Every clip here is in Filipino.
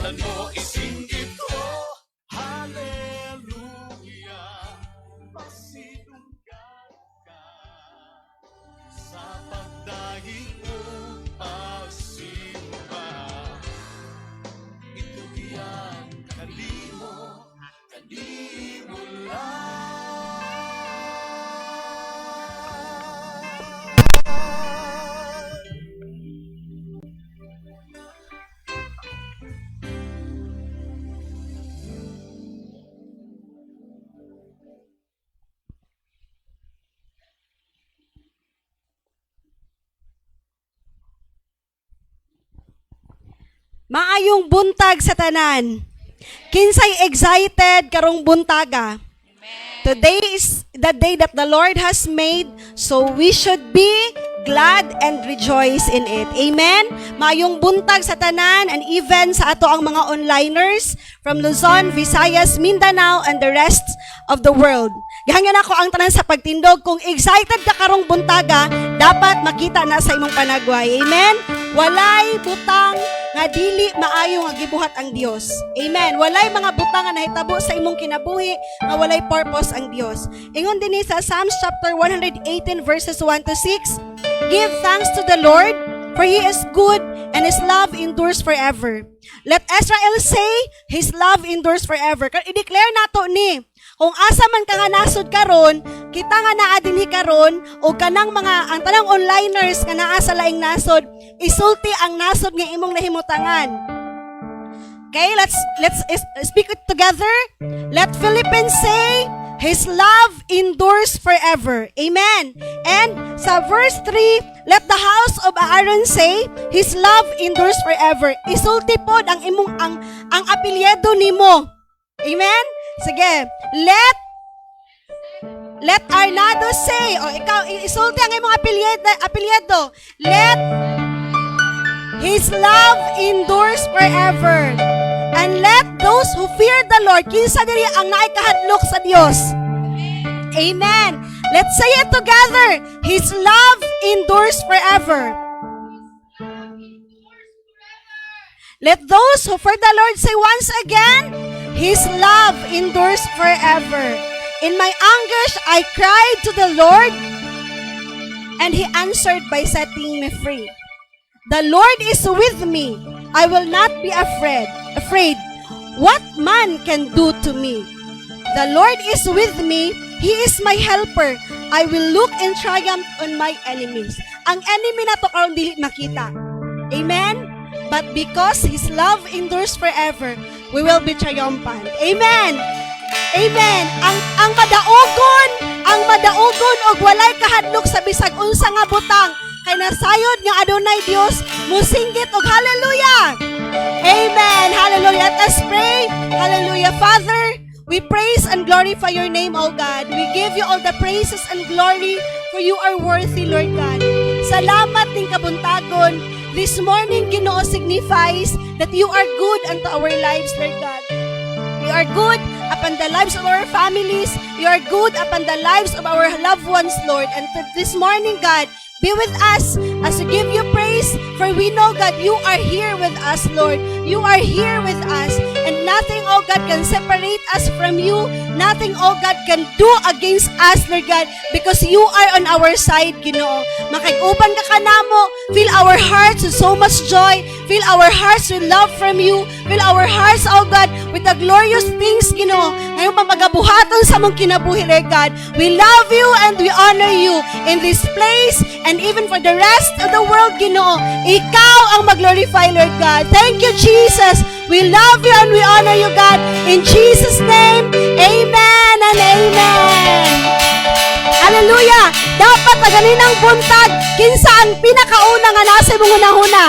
Ingatan mo, isinggit ko. Hallelujah. Pasidunggan ka sa pagdahing mo pagsimba. Ito yan, kanimo lang. Maayong buntag sa tanan. Kinsay excited karong buntaga. Today is the day that the Lord has made, so we should be glad and rejoice in it. Amen? Maayong buntag sa tanan and even sa ato ang mga onliners from Luzon, Visayas, Mindanao, and the rest of the world. Gihangyan ako ang tanan sa pagtindog. Kung excited ka karong buntaga, dapat makita na sa imong panagway. Amen? Walay butang nga dili maayo nga gibuhat ang Dios. Amen. Walay mga butang nga nahitabo sa imong kinabuhi nga walay purpose ang Dios. Ingon dinhi sa Psalms chapter 118 verses 1 to 6, give thanks to the Lord, for He is good and His love endures forever. Let Israel say, His love endures forever. I-declare nato ni, kung asa man ka nga nasod karon, kita nga naa dinhi karon, o kanang mga ang tanang onliners nga naa sa laing nasod, isulti ang nasod nga imong nahimutangan. Okay, let's speak it together. Let Philippines say, His love endures forever. Amen. And sa verse 3, let the house of Aaron say, His love endures forever. Isulti pod ang imong ang apelyido nimo. Amen. Sige. Let Arnado say, o ikaw isulti ang imong apelyido. Let His love endures forever. And let those who fear the Lord, kinsa diri ang naay kahadlok sa Dios. Amen. Let's say it together. His love endures forever. Let those who fear the Lord say once again, His love endures forever. In my anguish, I cried to the Lord, and He answered by setting me free. The Lord is with me. I will not be afraid. What man can do to me? The Lord is with me. He is my helper. I will look in triumph on my enemies. Ang enemy na to karon dili makita. Amen? But because His love endures forever, we will be triumphant. Amen. Amen. Ang madaogon og walay kahadlok sa bisag unsa nga butang kay nasayod nga Adonai Dios musinggit og hallelujah. Amen. Hallelujah. Let us pray. Hallelujah. Father, we praise and glorify your name, O God. We give you all the praises and glory for you are worthy, Lord God. Salamat ning kabuntagon. This morning, Ginoo, signifies that you are good unto our lives, Lord God. You are good upon the lives of our families. You are good upon the lives of our loved ones, Lord. And this morning, God, be with us as we give you praise, for we know, God, you are here with us, Lord. You are here with us, and nothing, oh God, can separate us from you. Nothing, oh God, can do against us, Lord God, because you are on our side, Ginoo. Makiguban ka kanamo, fill our hearts with so much joy, fill our hearts with love from you, fill our hearts, oh God, with the glorious things, Ginoo, ngayong pamagabuhaton sa mong kinabuhi, Lord God. We love you and we honor you in this place, and even for the rest of the world, Ginoo, ikaw ang mag-glorify, Lord God. Thank you, Jesus. We love you and we honor you, God. In Jesus' name, amen and amen. Hallelujah. Dapat na ganinang buntag, kinsa ang pinakauna nga nasa imong hunahuna.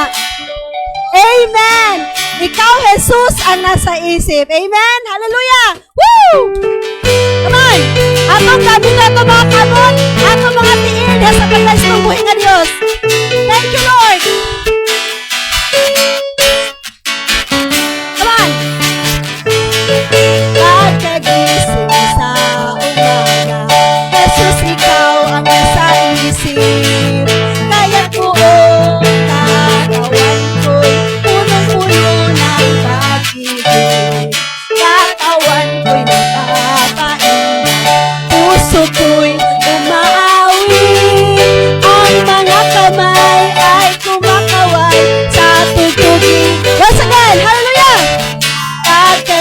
Amen. Ikaw, Jesus, ang nasa isip. Amen. Hallelujah. Woo! Come on. Atong kami na ito mga kamot, atong mga tiir, sa paglas ng buhay nga Diyos. Thank you, Lord. Come on. Pagkagising sa umaga, Jesus, ikaw ang nasa isip. Kaya ko, kagawan ko'y punong-puno ng pag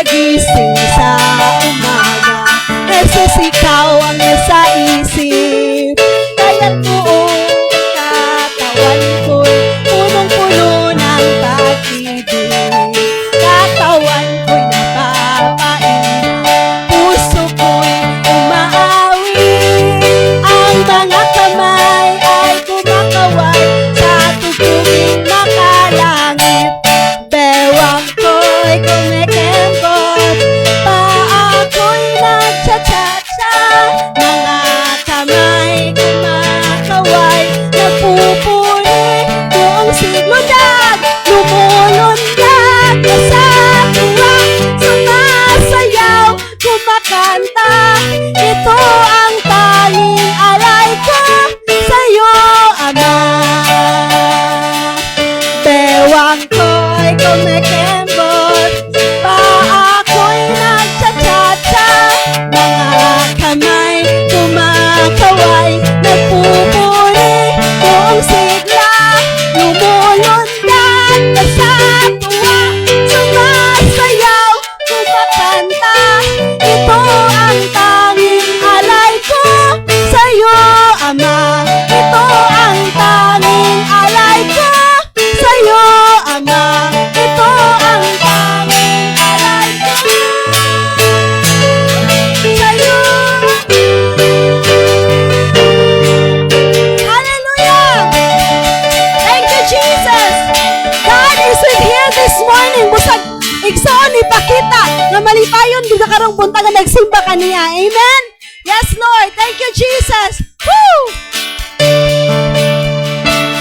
gising sa umaga. Jesus, ikaw ang nasa isip. Kaya't buong katawan ko'y punong-puno ng pag-ibig. Katawan ko'y napapaina, puso ko'y umaawi. Ang mga kamay ay kumakaway sa tugtuging makalangit. Bewang ko'y kumikembot, paa ko'y nagcha-cha-cha. Mga kamay kumakaway, nagpupuri buong siglundag. Lumulundag ka sa tuwa, sumasayaw, kumakanta. Ito ang tanging alay ko sa'yo, Ama. Bewang ko'y kumikembot, paa ko'y nagcha-cha-cha. Mga kamay kumakaway, nagpupuri buong sigla. Lumulundag ka sa tuwa, sumasayaw, kumakanta. Ito ang tanging alay ko sa'yo, Ama. Ito ang tanging alay ko sa'yo, Ama. Ito ang tanging alay ko sa'yo. Hallelujah! Thank you, Jesus! God is with here this morning. Busag igsoon ni pakita nga malipayon di karong buntagan nagsimba kaniya. Amen? Yes, Lord. Thank you, Jesus. Woo!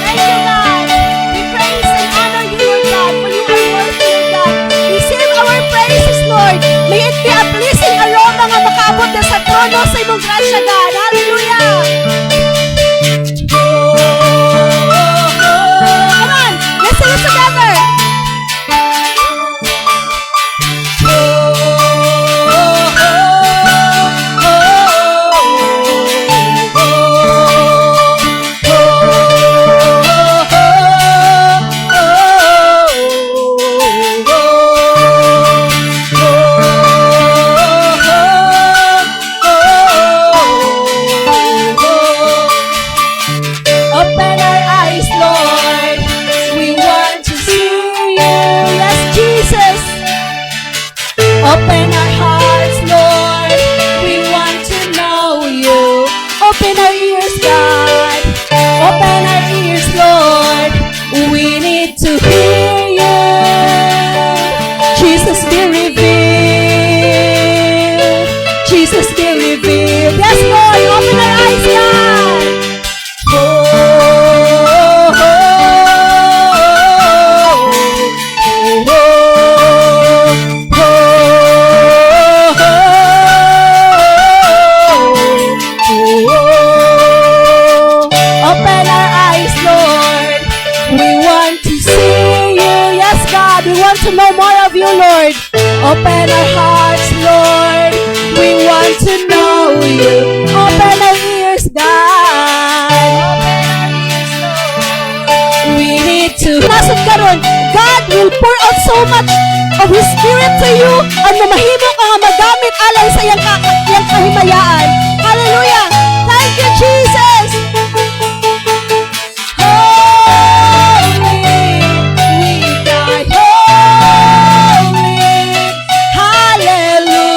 Thank you, God. We praise and honor you, Lord God, for you are worthy, Lord God. Receive our praises, Lord. May it be a pleasing aroma nga makaabot na sa trono sa imong grasya, God. Hallelujah! Come on, let's sing it together. Open our eyes, Lord. We want to see you. Yes, Jesus. Open our hearts, Lord. We want to know you. Open our ears, God. Open our ears, Lord. We need to hear you. Jesus, be revealed. Jesus, be revealed. Yes, Lord. Open our eyes, God. Open our eyes, Lord. We want to see you. Yes, God, we want to know more of you, Lord. Open our hearts, Lord. We want to know you. Open our ears, God. Open our ears, Lord. We need to. Nasod karon, God will pour out so much of His Spirit to you at mahimo ka nga magamit alay sa iyang kahimayaan. Hallelujah! Thank you, Jesus! Holy, we cry, holy, hallelujah,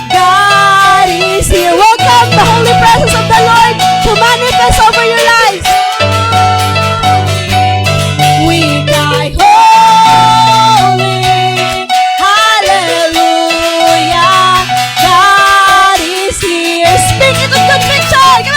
God is here. Welcome the holy presence of the Lord to manifest over your lives. We cry, holy, hallelujah, God is here. Speak it with conviction.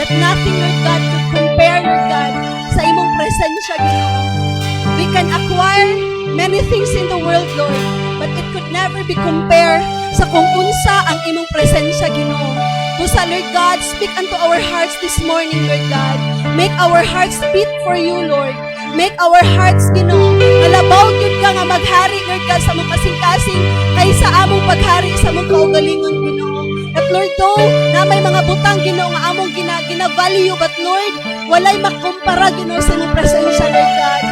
that nothing, Lord God, could compare, Lord God, sa imong presensya, Ginoo. We can acquire many things in the world, Lord, but it could never be compared sa kung unsa ang imong presensya, Ginoo. Busa, Lord God, speak unto our hearts this morning, Lord God. Make our hearts beat for you, Lord. Make our hearts, Ginoo, malabaw gyud ka nga maghari, Lord God, sa mong kasing-kasing kaysa among paghari sa mong kaugalingon, Ginoo. At Lord, though na may mga butang, Ginoo, nga among gina-value, but Lord, walay makumpara, Ginoo, sa imong presensya, Lord God.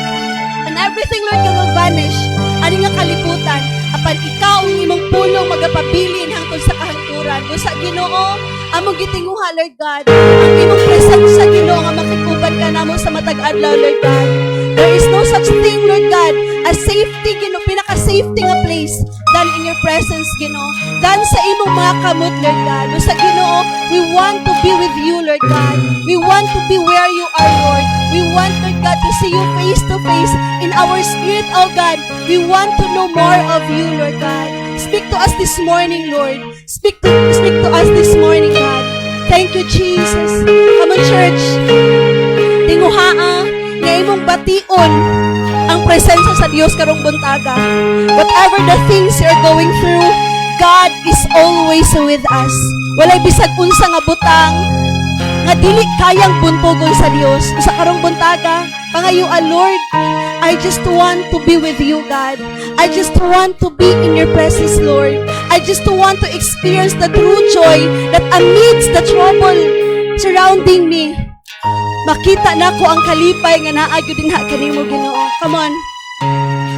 And everything, Lord God, will vanish. Ani nga kalibutan, apan ikaw ang imong pulong magapabilin hangtod sa kahangturan. Busa, Ginoo, among gitinguha, Lord God, ang imong presensya, Ginoo, nga makikuban ka namo sa matag adlaw, Lord God. There is no such thing, Lord God, as safety, Ginoo, pinaka-safety nga place than in your presence, Ginoo. Than sa imong mga kamot, Lord God. Busa, Ginoo, we want to be with you, Lord God. We want to be where you are, Lord. We want, Lord God, to see you face to face in our spirit, oh God. We want to know more of you, Lord God. Speak to us this morning, Lord. Speak to us this morning, God. Thank you, Jesus. Come on, church. Tinguhaa nga imong bation ang presensya sa Dios karong buntaga. Whatever the things you're going through, God is always with us. Walay bisag unsa nga butang nga dili kayang buntogon sa Dios. Sa karong buntaga, pangayuan, Lord, I just want to be with you, God. I just want to be in your presence, Lord. I just want to experience the true joy that amidst the trouble surrounding me, makita na ko ang kalipay nga naa gyud dinha kanimo, Ginoo. Come on.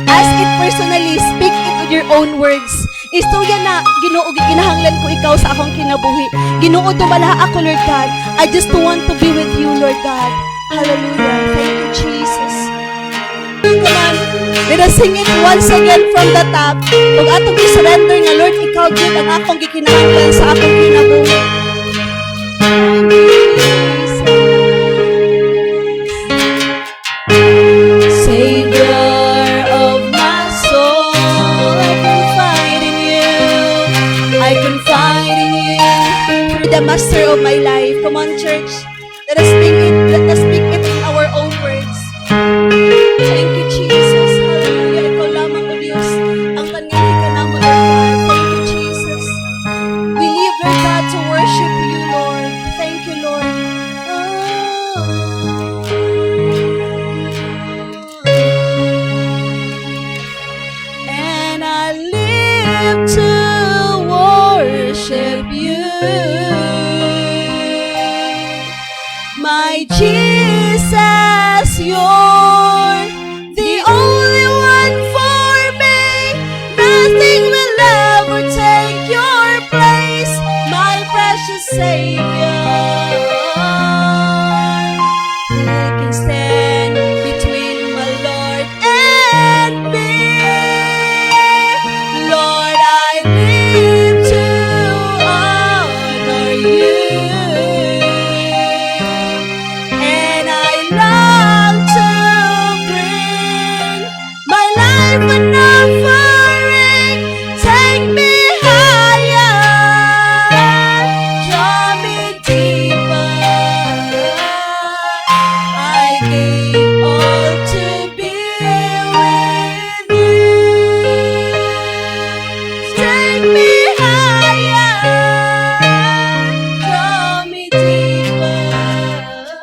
Ask it personally, speak it with your own words. Istorya na, Ginoo, ginahanglan ko ikaw sa akong kinabuhi. Ginoo, dumalaha ako, Lord God. I just want to be with you, Lord God. Hallelujah. Thank you, Jesus. Come on. Let us sing it once again from the top. Huwag atong i-surrender nga, Lord, ikaw gyud ang akong gikinahanglan sa akong kinabuhi. Savior of my soul, I confide in you. I confide in you. You're the master of my life. Come on, church. Let us speak it. Let us speak it in our own words. Thank you, Jesus. Hallelujah. Ikaw lamang, O Diyos, ang pangyarihan naman, Lord God. Thank you, Jesus. We live, Lord God, to worship you, Lord. Thank you, Lord. And I live to worship you, my Jesus. You're the only one for me. Nothing will ever take your place, my precious Savior. Who can stand between my Lord and me? Lord, I live to honor you, and I long to bring my life an offering. Take me higher, draw me deeper. I gave all to be with you. Take me higher, draw me deeper.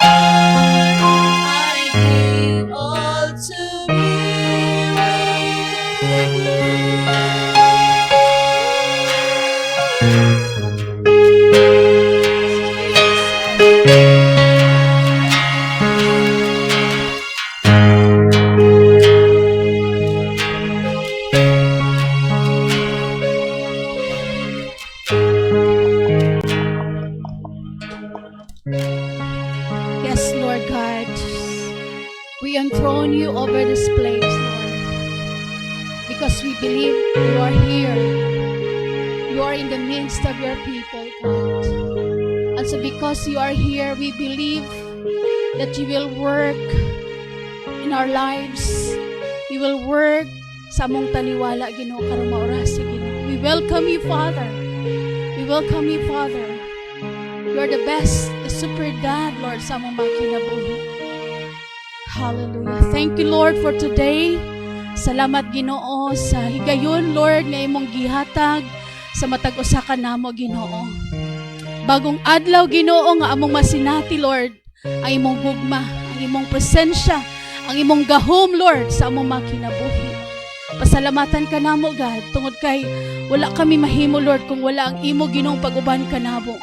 I gave all to be with you. Yes, Lord God. We enthrone you over this place, Lord, because we believe you are here. You are in the midst of your people, God. And so because you are here, we believe that you will work in our lives. You will work sa among taliwala, Ginoo, karong maoras, Ginoo. We welcome you, Father. We welcome you, Father. You are the best, the super God, Lord, sa among makinabuhi. Hallelujah. Thank you, Lord, for today. Salamat, Ginoo, sa higayon, Lord, nga imong gihatag sa matag usa ka namo, Ginoo. Bagong adlaw, Ginoo, nga among masinati, Lord, ang imong gugma, ang imong presensya, ang imong gahom, Lord, sa among makinabuhi. Pasalamatan ka namo, God, tungod kay wala kami mahimo, Lord, kung wala ang imo Ginoong pag-uban ka namo.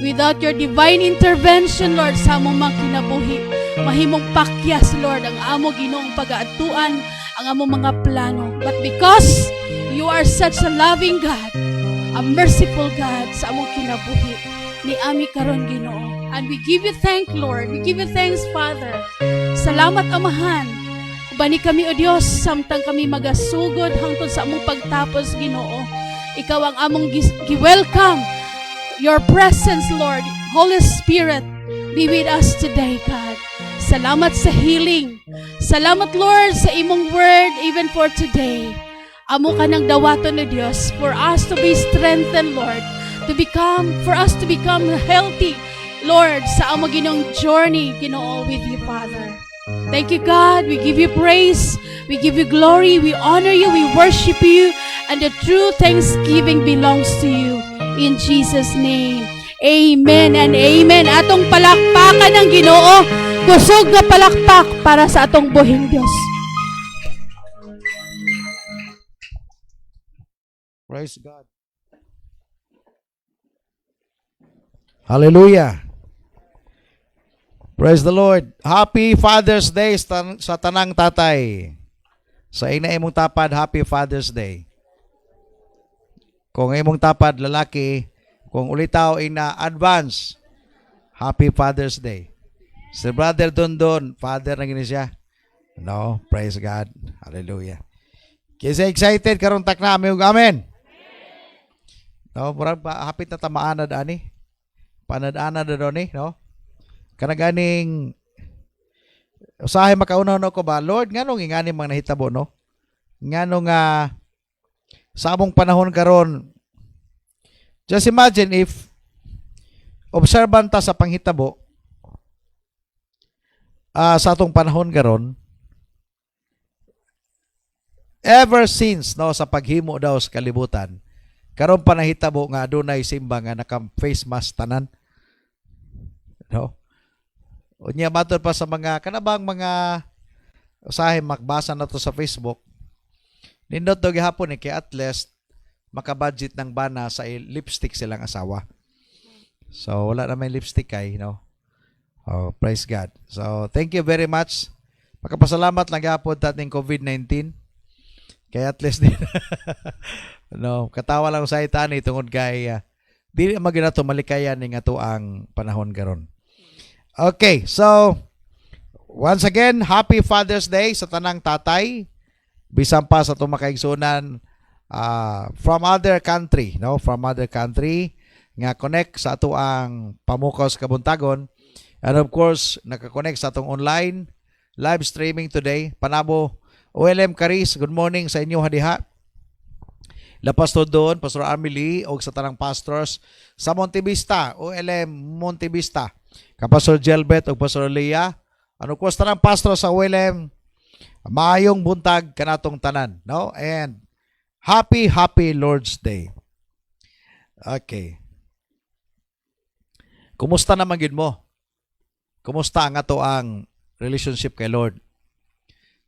Without your divine intervention, Lord, sa among mga kinabuhi, mahimong pakyas, Lord, ang amo Ginoong pag-aatuan, ang among mga plano. But because you are such a loving God, a merciful God sa among kinabuhi, ni ami karon, Ginoo. And we give you thanks, Lord. We give you thanks, Father. Salamat, Amahan. Bani kami, O Diyos, samtang kami magasugod hangtod sa among pagtapos, Ginoo. Ikaw ang among gi-welcome. Your presence, Lord. Holy Spirit, be with us today, God. Salamat sa healing. Salamat, Lord, sa imong word even for today. Amo ka ng dawaton, O Diyos, for us to be strengthened, Lord. For us to become healthy, Lord, sa among ginong journey, Ginoo, with you, Father. Thank you, God. We give you praise. We give you glory. We honor you. We worship you. And the true thanksgiving belongs to you. In Jesus' name. Amen and amen. Atong palakpakan ng Ginoo. Kusog na palakpak para sa atong buhing Diyos. Praise God. Hallelujah. Praise the Lord. Happy Father's Day sa tanang tatay. Sa ina imong tapad, Happy Father's Day. Kung imong tapad lalaki, kung ulitaw ina advance, Happy Father's Day. Si Brother Dondon, father na gini siya. No, praise God. Hallelujah. Kasi excited karong takna mi ug amen. No, murag hapit na tamaanad ani. Panad-ana na doon no? Kanaganing usahay makauna no ko ba, Lord, nganong ingani mga nahitabo, no? Nganong sa among panahon karon, just imagine if observan ta sa panghitabo sa atong panahon karon, ever since no sa paghimo daw sa kalibutan, karon pa nahitabo nga adunay simba nga naka-face mask tanan. No? Unya matod pa sa mga kanabang mga usahay makbasa na to sa Facebook. Nindot to gihapon kay at least makabudget ng bana sa lipstick silang asawa. So wala na may lipstick kay, no. Oh, praise God. So thank you very much. Makapasalamat lang gihapon tating COVID-19. Kay at least din. No, katawa lang sa itani tungod kay dili maginato malikayan ning ato ang panahon karon. Okay, so once again, Happy Father's Day sa tanang tatay. Bisan pa sa tumakaigsunan from other country, no? From other country nga connect sa ato ang pamukos kabuntagon. And of course, naka-connect sa atong online live streaming today. Panabo OLM Caris, good morning sa inyo hadiha. La Pastor Don, Pastor Armily, o sa tanang pastors sa Montevista, OLM Montevista. Kapastor Gelbert o Pastor Leah. Ano ko sa tanang pastor sa OLM, maayong buntag kanatong tanan, no? And happy Lord's Day. Okay. Kumusta naman yun mo? Kumusta ang ato ang relationship kay Lord?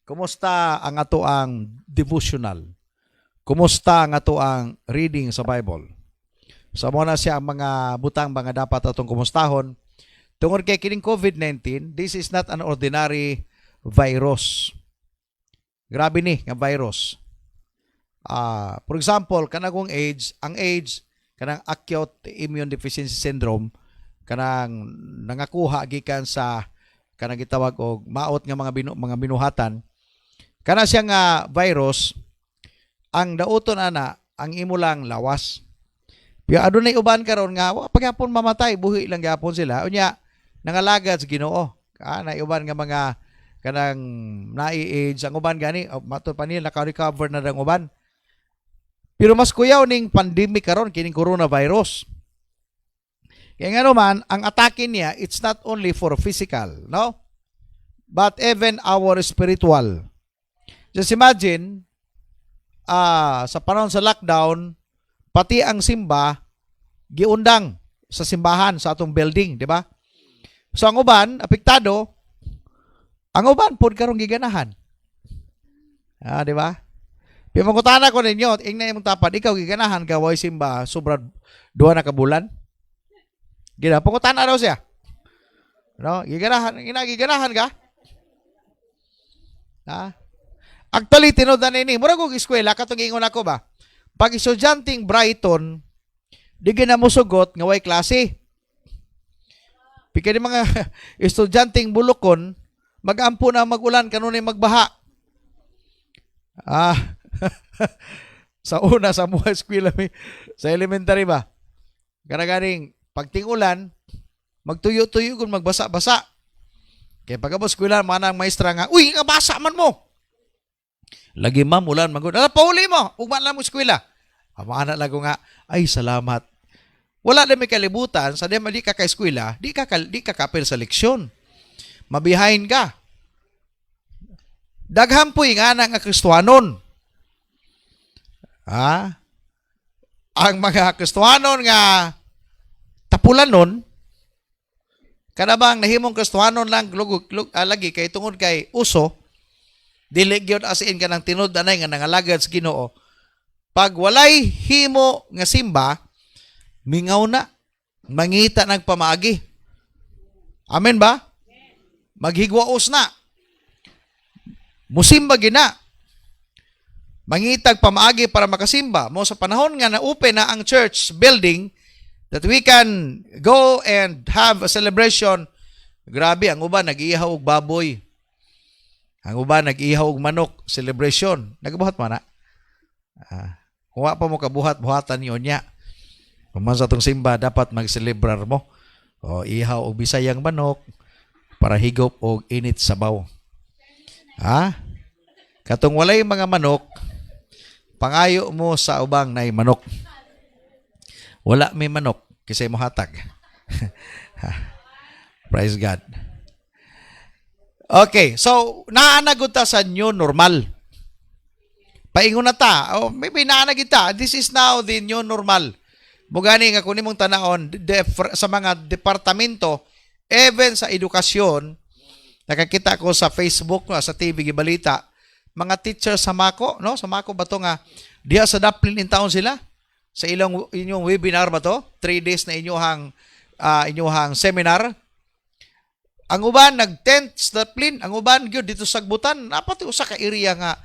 Kumusta ang ato ang devotional? Kumusta ang ato ang reading sa Bible? So mo na siya ang mga butang mga dapat atong kumustahon. Tungod kay kining COVID-19, this is not an ordinary virus. Grabe ni nga virus. For example, kanang AIDS, ang AIDS kanang acute immune deficiency syndrome, kanang nangakuha gikan sa kanang gitawag og maot nga mga binuhatan. Kana siya nga virus, ang dauton ana ang imo lang lawas. Pero adunay uban karon nga wa pagyapon mamatay, buhi lang gyapon sila. Unya nangalagad sa Ginoo. Naiuban nga mga kanang nai-AIDS ang uban gani, matud pa nila naka-recover na dang uban. Pero mas kuyaw ning pandemic karon kining coronavirus. Kaya nga naman, ang atake niya, it's not only for physical, no? But even our spiritual. Just imagine, sa panahon sa lockdown, pati ang simba, giundang sa simbahan, sa atong building, di ba? So ang uban, apektado, ang uban, pod karong giganahan. Di ba? Pimangutana ko ninyo, ingna imong tapad, ikaw giganahan ka, way simba, sobra 2 na ka bulan. Gina, pangutana daw siya. No? Giganahan ka? Actually, tinodan ini. Mura kong eskwela, katong ingon ako ba? Pag estudyanteng Brighton, di ginamusugot nga way klase. Pika ni mga estudyanteng Bulokon, mag-ampo na magulan, kanunay magbaha. Sa una, sa mga eskwela, sa elementary ba? Karagaring, pag tingulan, magtuyo-tuyo kung magbasa-basa. Kaya pagkabos eskwela, manang maestra nga, uy, basa man mo. Lagi ma'am, ulan, magod. Pauli mo, ugman lang mo eskwela. Amana lang ko nga, ay salamat. Wala na may kalibutan, sa di ka ka-eskwela, di ka kapil sa leksyon. Mabihain ka. Daghampoy nga ng Kristohanon. Ang mga Kristohanon nga tapulan nun, kanabang nahimong Kristohanon lang lagi kay tungod kay uso, dili gyud as in kanang tinud-anay nga nangalagad sa Ginoo. Pag walay himo nga simba, mingaw na, mangita nagpamaagi. Amen ba? Maghigwaos na. Musimba gina. Mangitag pamaagi para makasimba. Mo sa panahon nga na-open na ang church building that we can go and have a celebration. Grabe, ang uban nag-iihaw og baboy. Ang uban nag-iihaw og manok. Celebration. Nagabuhat man na. Kung pa mo kabuhat-buhatan yun niya. Kung man sa itong simba, dapat mag-celebrar mo. O, ihaw og bisayang manok para higop og init sabaw. Katong walay mga manok, pangayo mo sa ubang nay manok. Wala may manok kasi mo hatag. Praise God. Okay, so naanagod ta sa new normal. Paingon na ta. Maybe naanag kita. This is now the new normal. Bugani nga kunin mong tanaon sa mga departamento, even sa edukasyon, nakakita ko sa Facebook, sa TV gibalita, mga teacher sa Mako, no? Sa Mako ba to nga diha sa Daplin in town sila? Sa inyong webinar ba to? 3 days na inyong seminar. Ang uban nag-tent sa Daplin, ang uban gyud dito sa Sagbutan, napati usa ka area nga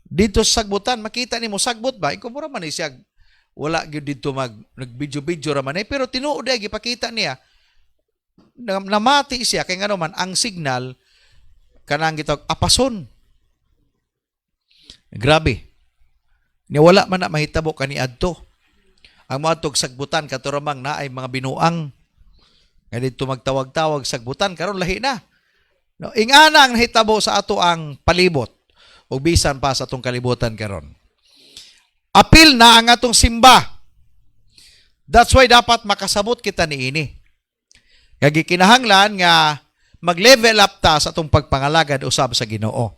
dito sa Sagbutan, makita nimo Sagbut ba? Iko mura man siya wala gyud dito nag-video-video ra man pero tinuod ay gipakita niya namati siya kay ngano man ang signal kanang gitawag apason. Grabe. Ni wala man na mahitabo kaniadto. Ang mga tog Sagbutan katuramang na ay mga binuang nga dito magtawag-tawag Sagbutan karon lahi na. No, ingana ang nahitabo sa ato ang palibot ug bisan pa sa atong kalibutan karon. Apil na ang atong simba. That's why dapat makasabot kita niini. Kaya kinahanglan nga mag-level up ta sa atong pagpangalagad usab sa Ginoo.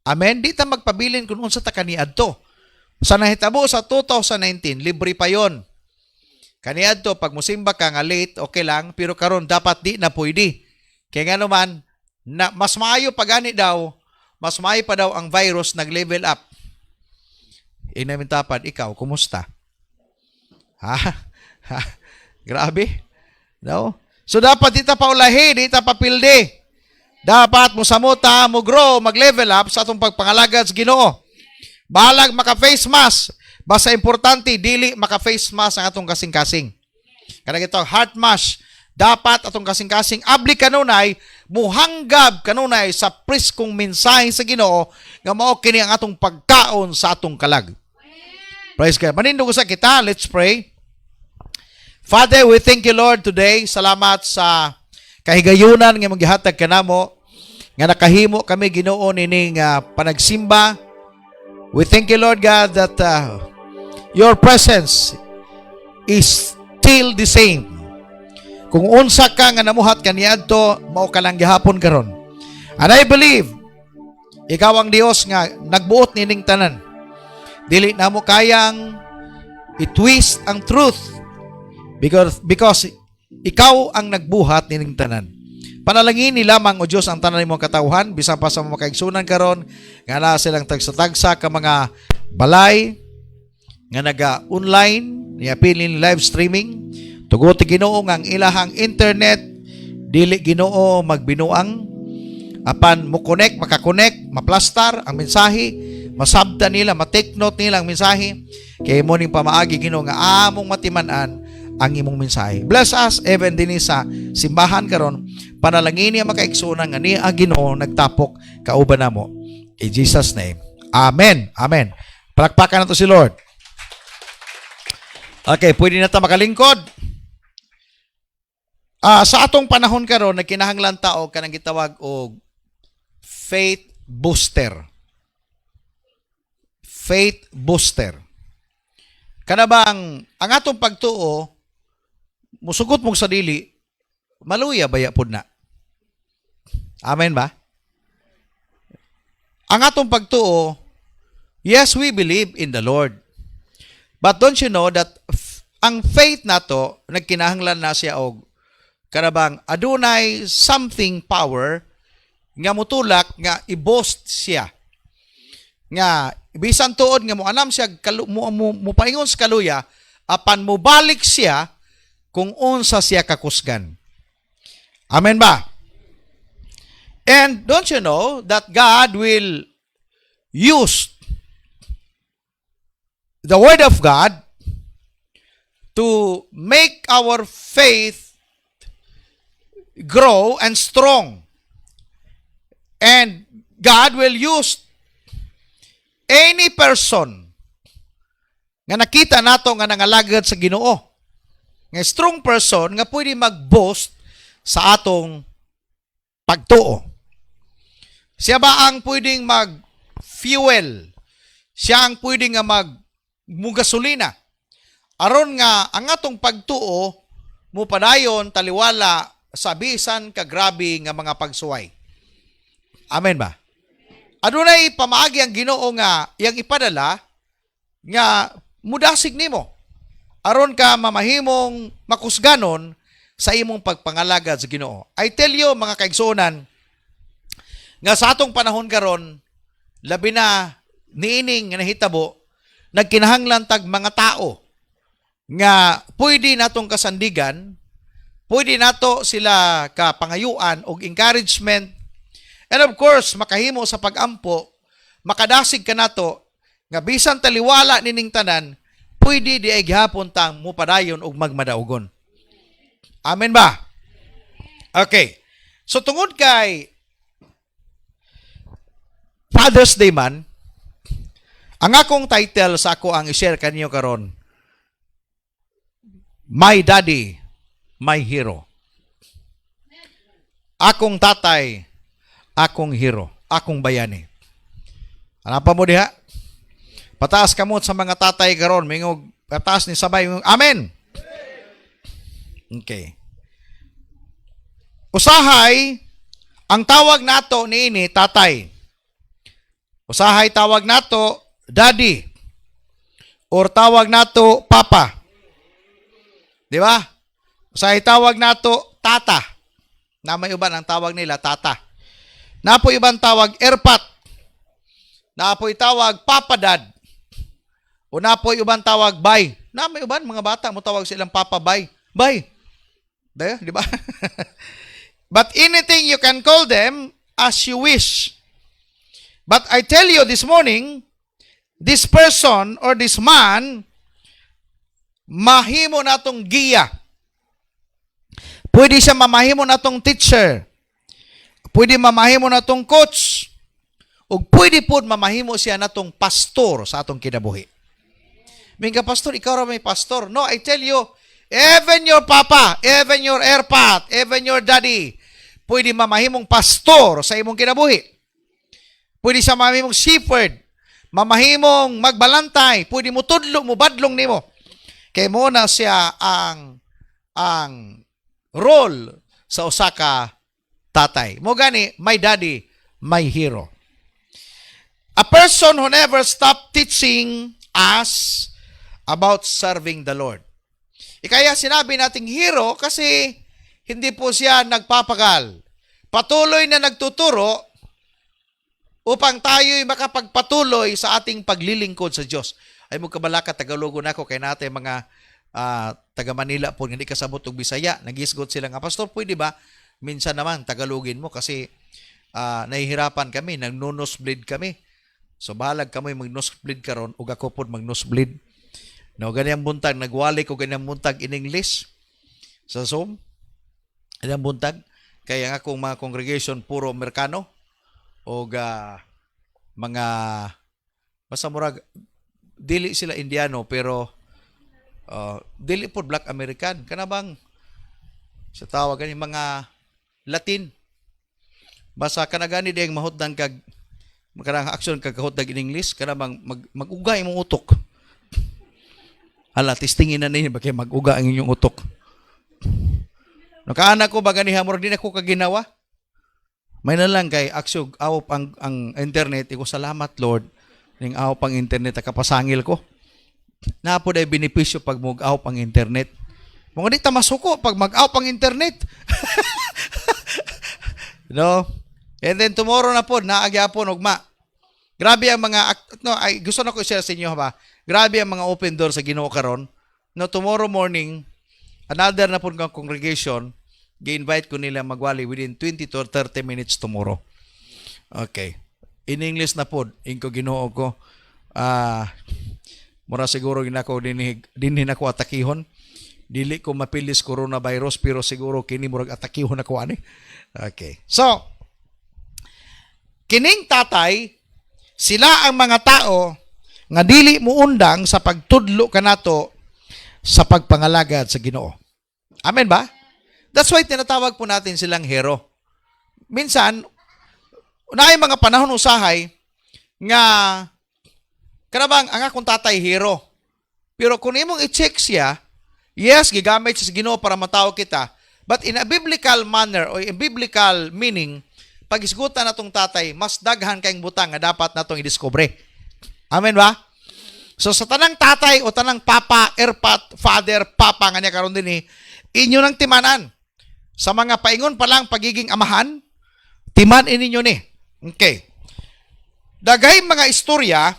Amen? Di ta magpabilin kung unsa ta kaniadto. Sa nahitabo sa 2019, libre pa yon. Kaniadto, pag musimba ka nga late, okay lang, pero karon dapat di na pwede. Kaya nga naman, mas maayo pa gani daw, mas maayo pa daw ang virus nag-level up. Inamin tapad, ikaw, kumusta? Grabe. No? So dapat dita paulahi, dita papildi. Dapat mo samuta, mo grow, mag-level up sa atong pagpangalagad sa Ginoo. Balag maka-face mask. Basta importante, dili maka-face mask ang atong kasing-kasing. Kana ito, heart mask. Dapat atong kasing-kasing abli kanunay, muhanggab kanunay sa priskong mensahe sa Ginoo nga mao kini ang atong pagkaon sa atong kalag. Praise God. Manindog sa kita. Let's pray. Father, we thank you, Lord, today. Salamat sa kahigayunan nga maghihatag kanamo nga nakahimo kami Ginoo nining panagsimba. We thank you, Lord God, that your presence is still the same. Kung unsa ka nga namuhat kaniadto, mao ka lang gihapon karon. And I believe ikaw ang Dios nga nagbuot nining tanan. Dili na mo kayang i-twist ang truth because ikaw ang nagbuhat nining tanan. Panalangin ni lamang o Diyos ang tanan nimong katawhan bisan pa sa mga kaigsunan karon nga naa silang tagsa-tagsa ka mga balay nga naga-online, niapilin live streaming. Tugot ti Ginoo nga ang ilahang internet dili Ginoo magbinuang apan mo connect, makakonect, maplastar ang mensahe, masabta nila, matake note nila ang mensahe. Kay mo ning pamaagi Ginoo nga among matiman-an ang imong mensahe. Bless us even din sa simbahan karon. Panalangin niya makaigsunan nga niya Ginoo nagtapok kauban namo. In Jesus name. Amen. Amen. Palakpakan nato si Lord. Okay, pwede na ta makalingkod. Sa atong panahon karon nagkinahanglan ta og kanang gitawag og faith booster. Faith booster. Kana bang ang atong pagtuo musugot mong sa dili maluya baya pud na. Amen ba? Ang atong pagtuo, yes, we believe in the Lord. But don't you know that ang faith nato nagkinahanglan na siya og kanabang adunay something power nga mutulak nga i-boast siya. Nga bisan tuod nga mo anam siya mo paingon sa kaluya apan mo balik siya kung unsa siya kakusgan. Amen ba? And don't you know that God will use the Word of God to make our faith grow and strong. And God will use any person nga nakita nato nga nangalagad sa Ginoo. Nga strong person nga pwede mag-boast sa atong pagtuo. Siya ba ang pwedeng mag-fuel? Siya ang pwedeng nga mag-gasolina? Aron nga ang atong pagtuo mo padayon taliwala sa bisan kagrabe nga mga pagsuway. Amen ba? Adunay pamaagi ang Ginoo nga iyang ipadala nga mudasig nimo aron ka mamahimong makusganon sa imong pagpangalagad sa Ginoo. I tell you mga kaigsuonan nga sa atong panahon karon labi na niining nga nahitabo nagkinahanglan tag mga tao nga pwede natong kasandigan, pwede nato sila kapangayuan og encouragement. And of course, makahimo sa pagampo, makadasig ka nato nga bisan taliwala nining tanan, pwede di ay gihapon tang mupadayon og magmadaugon. Amen ba? Okay. So tungod kay Father's Day man, ang akong title sa ako ang i-share kanyo karon, My Daddy, My Hero. Akong tatay, akong hero, akong bayani. Ano pa mo diha? Pataas kamot sa mga tatay karon, mingog pataas ni sabay, amen. Okay. Usahay ang tawag nato niini tatay. Usahay tawag nato daddy or tawag nato papa. Di ba? Usahay tawag nato tata. Na may uban ang tawag nila tata. Napo ibang tawag erpat. Napo tawag papadad. O napo ibang tawag bay. Na may uban mga bata mo tawag silang papa bay. Bay. Dayo, di ba? But anything you can call them as you wish. But I tell you this morning, this person or this man, mahimo natong giya. Pwede siya mamahimo natong teacher. Pwede mamahimo natong coach. O pwede po mamahimo siya natong pastor sa atong kinabuhi. Minga pastor, ikaw ra may pastor. No, I tell you, even your papa, even your erpat, even your daddy, pwede mamahimong pastor sa imong kinabuhi. Pwede siya mamahimong shepherd, mamahimong magbalantay, pwede mo tudlo, mo badlong nimo. Kay mo na siya ang role sa usa ka tatay. Mo gani, my daddy, my hero. A person who never stopped teaching us about serving the Lord. Kaya sinabi nating hero kasi hindi po siya nagpapagal. Patuloy na nagtuturo upang tayo'y makapagpatuloy sa ating paglilingkod sa Diyos. Ay mo kabalaka, Tagalogo na ako kay natin mga taga Manila po, hindi kasabot og Bisaya. Nagisgot sila nga, Pastor, pwede ba? Minsan naman, Tagalogin mo kasi nahihirapan kami, nag-nosebleed kami. So bahalag kami mag-nosebleed karon ug ako pod mag-nosebleed. No, ganyan buntag, nagwali ko ganyan buntag in English sa Zoom. Ganyan buntag. Kaya nga akong mga congregation puro Amerikano o mga basta murag dili sila Indiano pero dili po Black American kanabang sa tawag gani mga Latin basta kanagani diyang mahutdan kag makarang action kag kahutdag in English kanabang mag-ugay imong utok. Hala, testingin na ninyo bakit mag-uga ang inyong utok. Nakaanak ko ba ganiha mo din ako kaginawa? May na lang kay aksyo awop ang internet. Iko salamat Lord ning awop ang internet kapasangil ko. Napo day benepisyo pag mag-awop ang internet. Mga di ta masuko pag mag-awop ang internet. No? And then tomorrow na po naagyapon ugma. Grabe ang mga gusto na ko i-share sa inyo ba? Grabe ang mga open door sa Ginoo karon. No, tomorrow morning another na po ng congregation, gi-invite ko nila magwali within 20 to 30 minutes tomorrow. Okay. In English na po, inko Ginoo ko. Mura siguro ginako dinhin ako atakihon. Dili ko mapilis coronavirus pero siguro kini murag atakihon ako ani. Okay. So, kining tatay, sila ang mga tao nga dili mo undang sa pagtudlo kanato sa pagpangalagad sa Ginoo. Amen ba? That's why tinatawag po natin silang hero. Minsan, unahay mga panahon usahay nga kanabang ang akong tatay hero. Pero kung imong i-check siya, yes, gigamit siya sa Ginoo para matao kita. But in a biblical manner or in biblical meaning, pag isgutan natong tatay, mas daghan kayong butang nga dapat natong i-discover. Amen ba? So sa tanang tatay o tanang papa, erpat, father, papa nga niya karon din inyo nang timanan. Sa mga paingon pa lang pagiging amahan, timan ininyo ni. Okay. Daghay mga istorya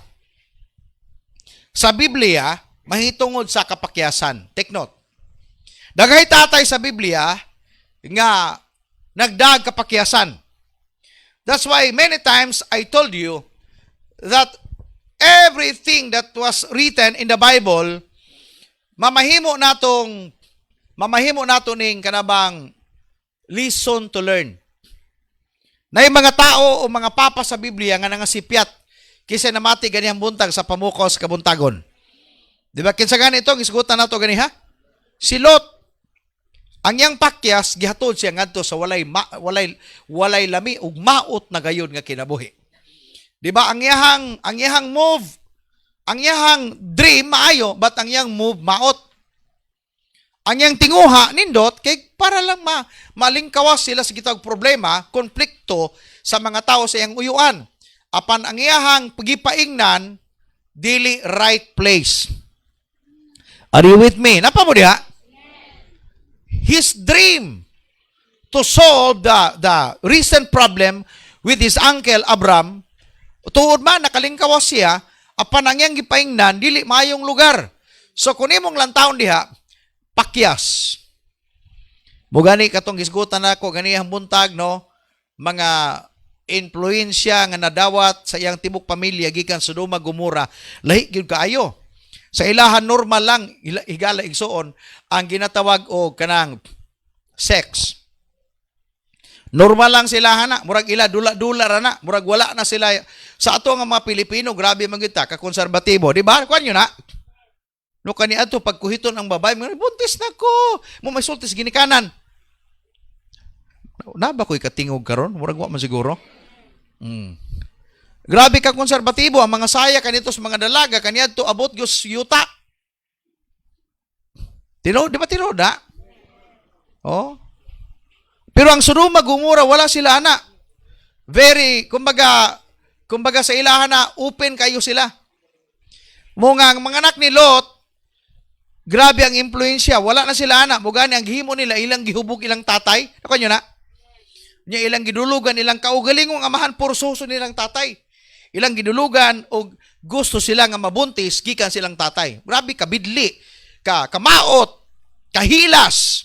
sa Biblia mahitungod sa kapakyasan. Take note. Daghay tatay sa Biblia nga nagdag kapakyasan. That's why many times I told you that everything that was written in the Bible mamahimo nato ning kanabang lesson to learn. Na yung mga tao o mga papa sa Biblia nga nangasipyat kisa namati ganihang buntag sa pamukos kabuntagon. Di ba? Kinsa gani itong isgutan nato ganiha? Si Lot, ang yang pakyas gihatod siya ngadto sa walay lami ug maot na gayon nga kinabuhi. Di ba? Ang iyahang move, ang iyahang dream maayo, but ang iyang move maot. Ang iyang tinguha nindot kay para lang malingkawas sila sa gitag problema, konflikto sa mga tao sa iyang uyuan. Apan ang iyahang pagipaingnan dili right place. Are you with me? Napa mo diha? His dream to solve the recent problem with his uncle Abram, tuod man nakalingkawas siya, apan ang iyang gipaingnan dili mayong lugar. So kung imong lantawon diha, pakyas. Mugani katong gisgutan nako ganihang buntag no, mga influensya nga nadawat sa iyang tibok pamilya gikan Sodoma Gomora, lahi gyud kaayo. Sa ilahan normal lang higala igsuon ang ginatawag og kanang sex. Normal lang sila na, murag ila dula-dula ra na, murag wala na sila sa ato nga mga Pilipino, grabe man kita ka konserbatibo, di ba? Kuan nyo na. No kani adto pagkuhiton ang babae, buntis na ko. Mo may sultis ginikanan. Na ba ko'y katingog karon? Murag wa man siguro. Grabe ka konserbatibo ang mga saya kanito sa mga dalaga kaniadto abot gyud yuta. Tino, di ba tinoda? Oh, Pero ang Sodoma Gomora, wala sila ana. Very, kumbaga sa ilahan na open kayo sila. Mga anak ni Lot, grabe ang impluensya. Wala na sila ana. Mugani ang gihimo nila, ilang gihubog ilang tatay. Ako nyo na? Nya ilang gidulugan, ilang kaugalingong amahan, porsoso nilang tatay. Ilang gidulugan o gusto sila nga mabuntis, gikan silang tatay. Grabe, kabidli, kamaot, kahilas.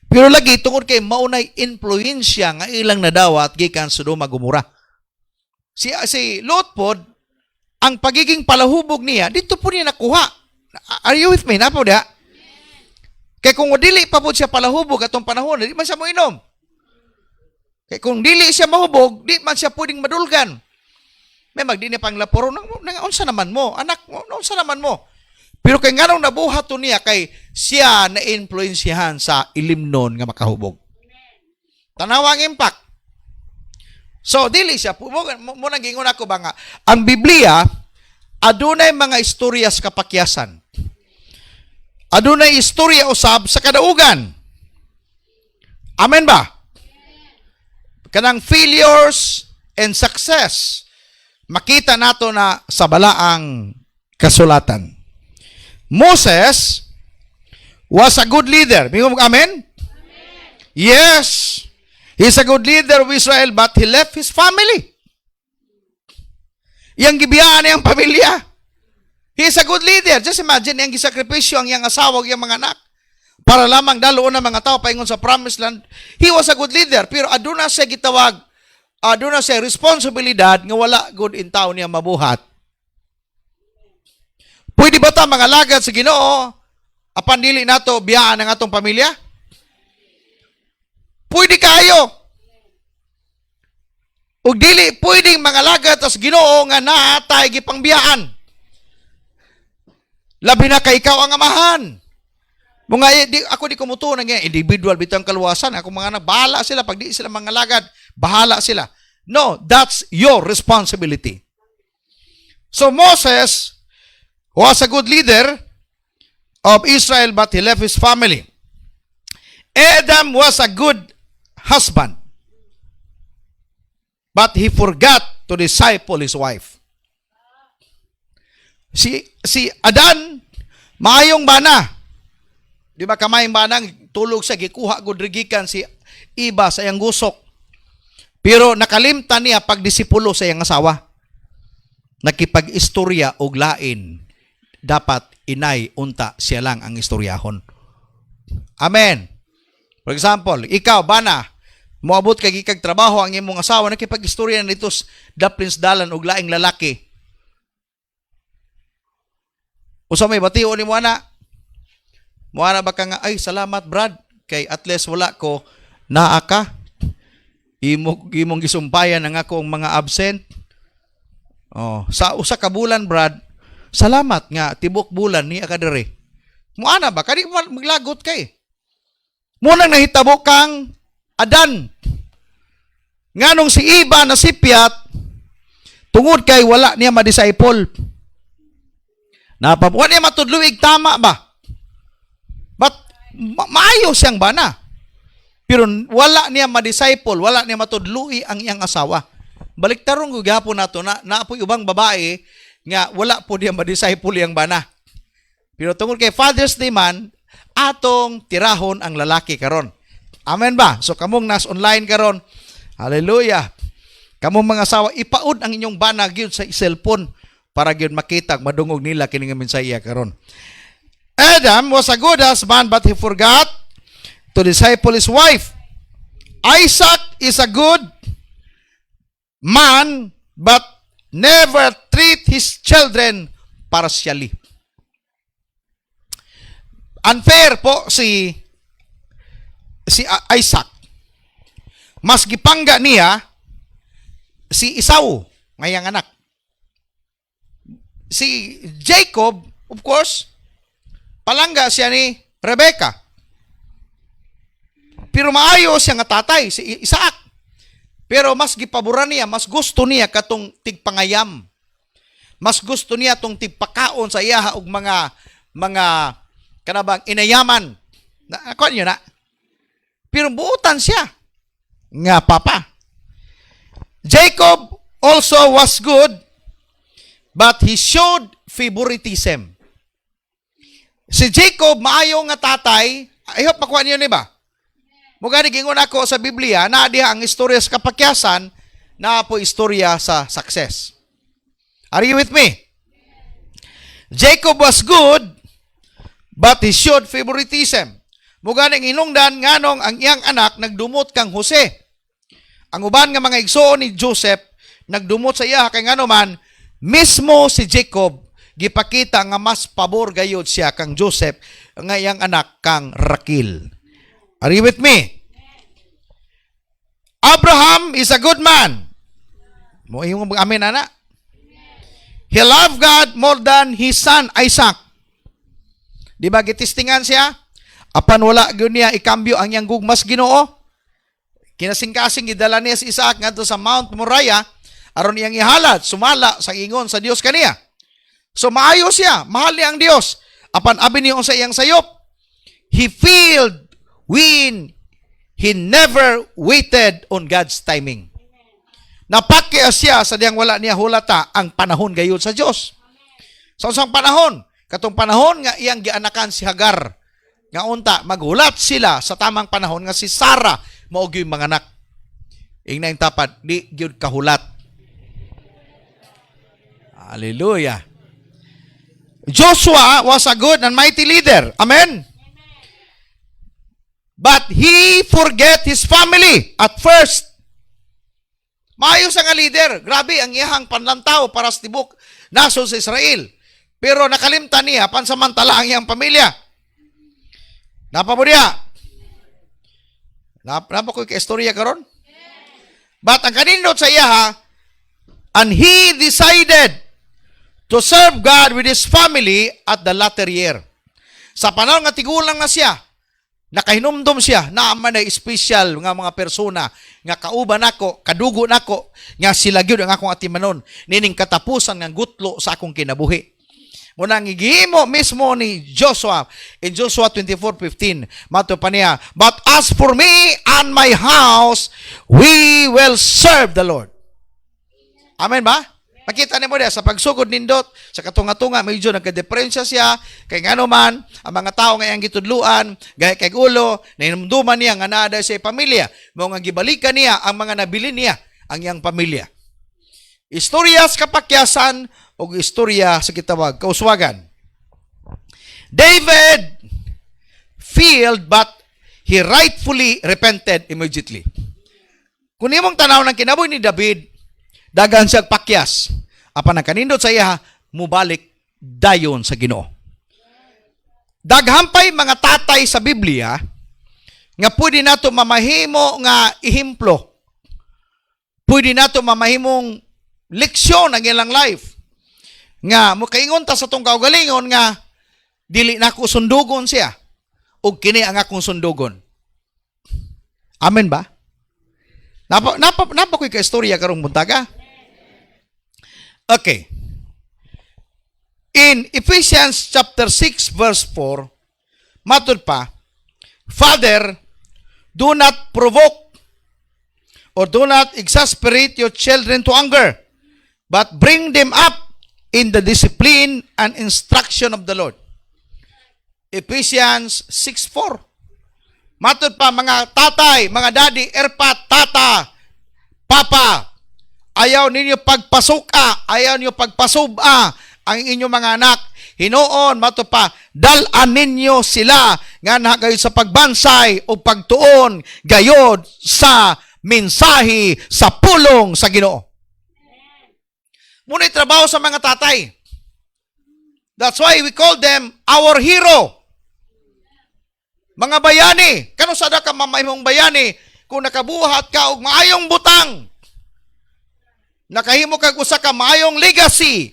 Pero lagi, tungkol kay maunay influensya nga ilang nadawat, gikan Sodoma Gomora. Si Lot pod, ang pagiging palahubog niya, dito po niya nakuha. Are you with me? Napo da? Kaya kung dili pa po siya palahubog atong panahon, di man siya mo inom. Kaya kung dili siya mahubog, di man siya pwedeng madulgan. May magdini pang laporo, unsa naman mo? Anak mo, unsa naman mo? Pero kay nganong nabuhat to niya, kay siya na-influensyahan sa ilimnon nga makahubog. Tanawang impact. So, dili siya. Muna gingon ako ba nga, ang Biblia, adunay mga istorya sa kapakyasan. Adunay istorya usab sa kadaugan. Amen ba? Kanang failures and success, makita nato na sa balaang kasulatan. Moses was a good leader. Amen? Yes. He's a good leader of Israel, but he left his family. Yang gibiyaan niyang pamilya. He's a good leader. Just imagine, yang gisakripisyo ang iyang asawa, ang mga anak, para lamang daloon ng mga tao paingon sa promised land. He was a good leader, pero aduna siya gitawag, aduna siya responsibilidad nga wala good in tao niya mabuhat. Pwede ba ta mga lagad sa Ginoo, apan dili nato biyaan ang atong pamilya? Pwede kayo. Ug dili pwedeng mga lagad sa Ginoo nga naatay gipangbiyaan. Labi na kay ikaw ang amahan. Ako di kumutunan nga individual bitaw ang kaluwasan. Ako mga anak, bahala sila pag di sila mga lagad, bahala sila. No, that's your responsibility. So Moses was a good leader of Israel, but he left his family. Adam was a good husband, but he forgot to disciple his wife. Si Adan, maayong bana. Di ba kamayong banang tulog sa gikuha gudrigikan si Iba sa iyang gusok. Pero nakalimtan niya pagdisipulo sa iyang asawa. Nakipag-istorya og lain. Dapat inay unta siya lang ang istoryahon. Amen. For example, ikaw bana, moabot kay gikag trabaho ang imong asawa, nakipag-istorya nito daplins dalan og laing lalaki. Usa may batiyo ni mo ana. Mo ana ba ka nga, ay salamat Brad, kay at least wala ko naa ka. Imong gisumpayan ang akong mga absent. Oh, sa usa ka bulan Brad, salamat nga tibok bulan ni ka diri. Mo ana ba kani maglagot kay? Mo nang nahitabo kang Adan. Nganong si Iba na sipyat tungod kay wala niya ma-disciple. Napabuan niya matudluig tama ba? But maayo siyang bana. Pero wala niya ma-disciple, wala niya matudlui ang iyang asawa. Baliktarong gugapon nato na naapoy ubang babae nga wala po niya ma-disciple iyang bana. Pero tungod kay Father's Day man, atong tirahon ang lalaki karon. Amen ba? So kamong nas online karon. Hallelujah. Kamong mga asawa ipaud ang inyong bana gyud sa cellphone para gyud makita madungog nila kini nga mensahya karon. Adam was a good husband, but he forgot to disciple his wife. Isaac is a good man, but never treat his children partially. Unfair po si Isaac. Mas gipangga niya si Esau, ngayang anak. Si Jacob, of course, palangga siya ni Rebecca. Pero maayo siya nga tatay, si Isaac. Pero mas gipaboran niya, mas gusto niya katong tigpangayam. Mas gusto niya tong tigpakaon sa iya og mga kanabang inayaman. Ako nyo na. Pero buutan siya. nga papa. Jacob also was good, but he showed favoritism. Si Jacob, maayo nga tatay, I hope makuha niyo ni ba? Mugani gingon ako sa Biblia, na diha ang istorya sa kapakyasan, na po istorya sa success. Are you with me? Jacob was good, but he showed favoritism. Mugani hinungdan nganong ang iyang anak nagdumot kang Jose. Ang uban nga mga igsoon ni Joseph nagdumot sa iya kay ngano man mismo si Jacob gipakita nga mas pabor gayud siya kang Joseph nga iyang anak kang Rakil. Are you with me? Abraham is a good man. Mo yung amen ana? He loved God more than his son Isaac. Di ba gitistingan siya? Apan wala gyud niya ikambyo ang iyang gugmas Ginoo. Kinasing-kasing gidala niya si Isaac ngadto sa Mount Moriah aron iyang ihalad sumala sa ingon sa Dios kaniya. So maayo siya, mahal niya ang Dios. Apan abi niyo sa iyang sayop, he failed when he never waited on God's timing. Napakya siya sa diyang wala niya hulata ang panahon gayud sa Dios. Sa usang panahon, katong panahon nga iyang gianakan si Hagar, nga unta maghulat sila sa tamang panahon nga si Sarah mao gyud mga anak. Ingna yung tapat, di gyud kahulat. Hallelujah. Joshua was a good and mighty leader. Amen? But he forget his family at first. Maayos nga leader. Grabe ang iyahang panlantaw para sa tibok nasod sa Israel. Pero nakalimtan niya pansamantala ang iyang pamilya. Napa mo diya? Napa ko ka-istorya karon? But ang kanindot sa iya and he decided to serve God with his family at the latter year. Sa panahon nga tigulang na siya, nakahinumdum siya na man ay special nga mga persona nga kauban nako, kadugo nako, nga sila gyud ang akong atimanon, nining katapusan nga gutlo sa akong kinabuhi. Muna ngigihimo mismo ni Joshua in Joshua 24:15. Mato pa niya, but as for me and my house, we will serve the Lord. Amen ba? Makita niyo mo diya, sa pagsugod nindot, sa katunga-tunga, medyo nagka-depresya siya, kay ngano man, ang mga tao ngayang gitudluan, gaya kay ulo, nainumduman niya, nga naada siya pamilya, mga gibalikan niya, ang mga nabili niya, ang iyang pamilya. Istorya sa kapakyasan, o istorya sa kitawag, kauswagan. David failed, but he rightfully repented immediately. Kung imong tanaw ng kinabuhi ni David, dagan siya pakyas. Apan ang kanindot sa iya, mubalik dayon sa Ginoo. Daghampay mga tatay sa Biblia nga pwede nato mamahimo nga ihimplo. Pwede nato mamahimong leksyon ang ilang life. Nga mokaingon ta sa tong kaugalingon nga dili nako sundugon siya ug kini ang akong sundugon. Amen ba? Napa ko'y ka-istorya karong buntaga? Okay. In Ephesians chapter 6 verse 4, matod pa, Father, do not provoke or do not exasperate your children to anger, but bring them up in the discipline and instruction of the Lord. Ephesians 6:4. Matod pa mga tatay, mga daddy, erpat, tata, papa, ayaw ninyo pagpasuka, ayaw ninyo pagpasuba ang inyong mga anak. Hinoon, matod pa, dalan ninyo sila nga nagayod sa pagbansay o pagtuon gayod sa mensahe sa pulong sa Ginoo. Muna'y trabaho sa mga tatay. That's why we call them our hero. Mga bayani, kano sada ka mamayhong bayani kung nakabuhat ka og maayong butang. Nakahimo kag usa ka maayong legacy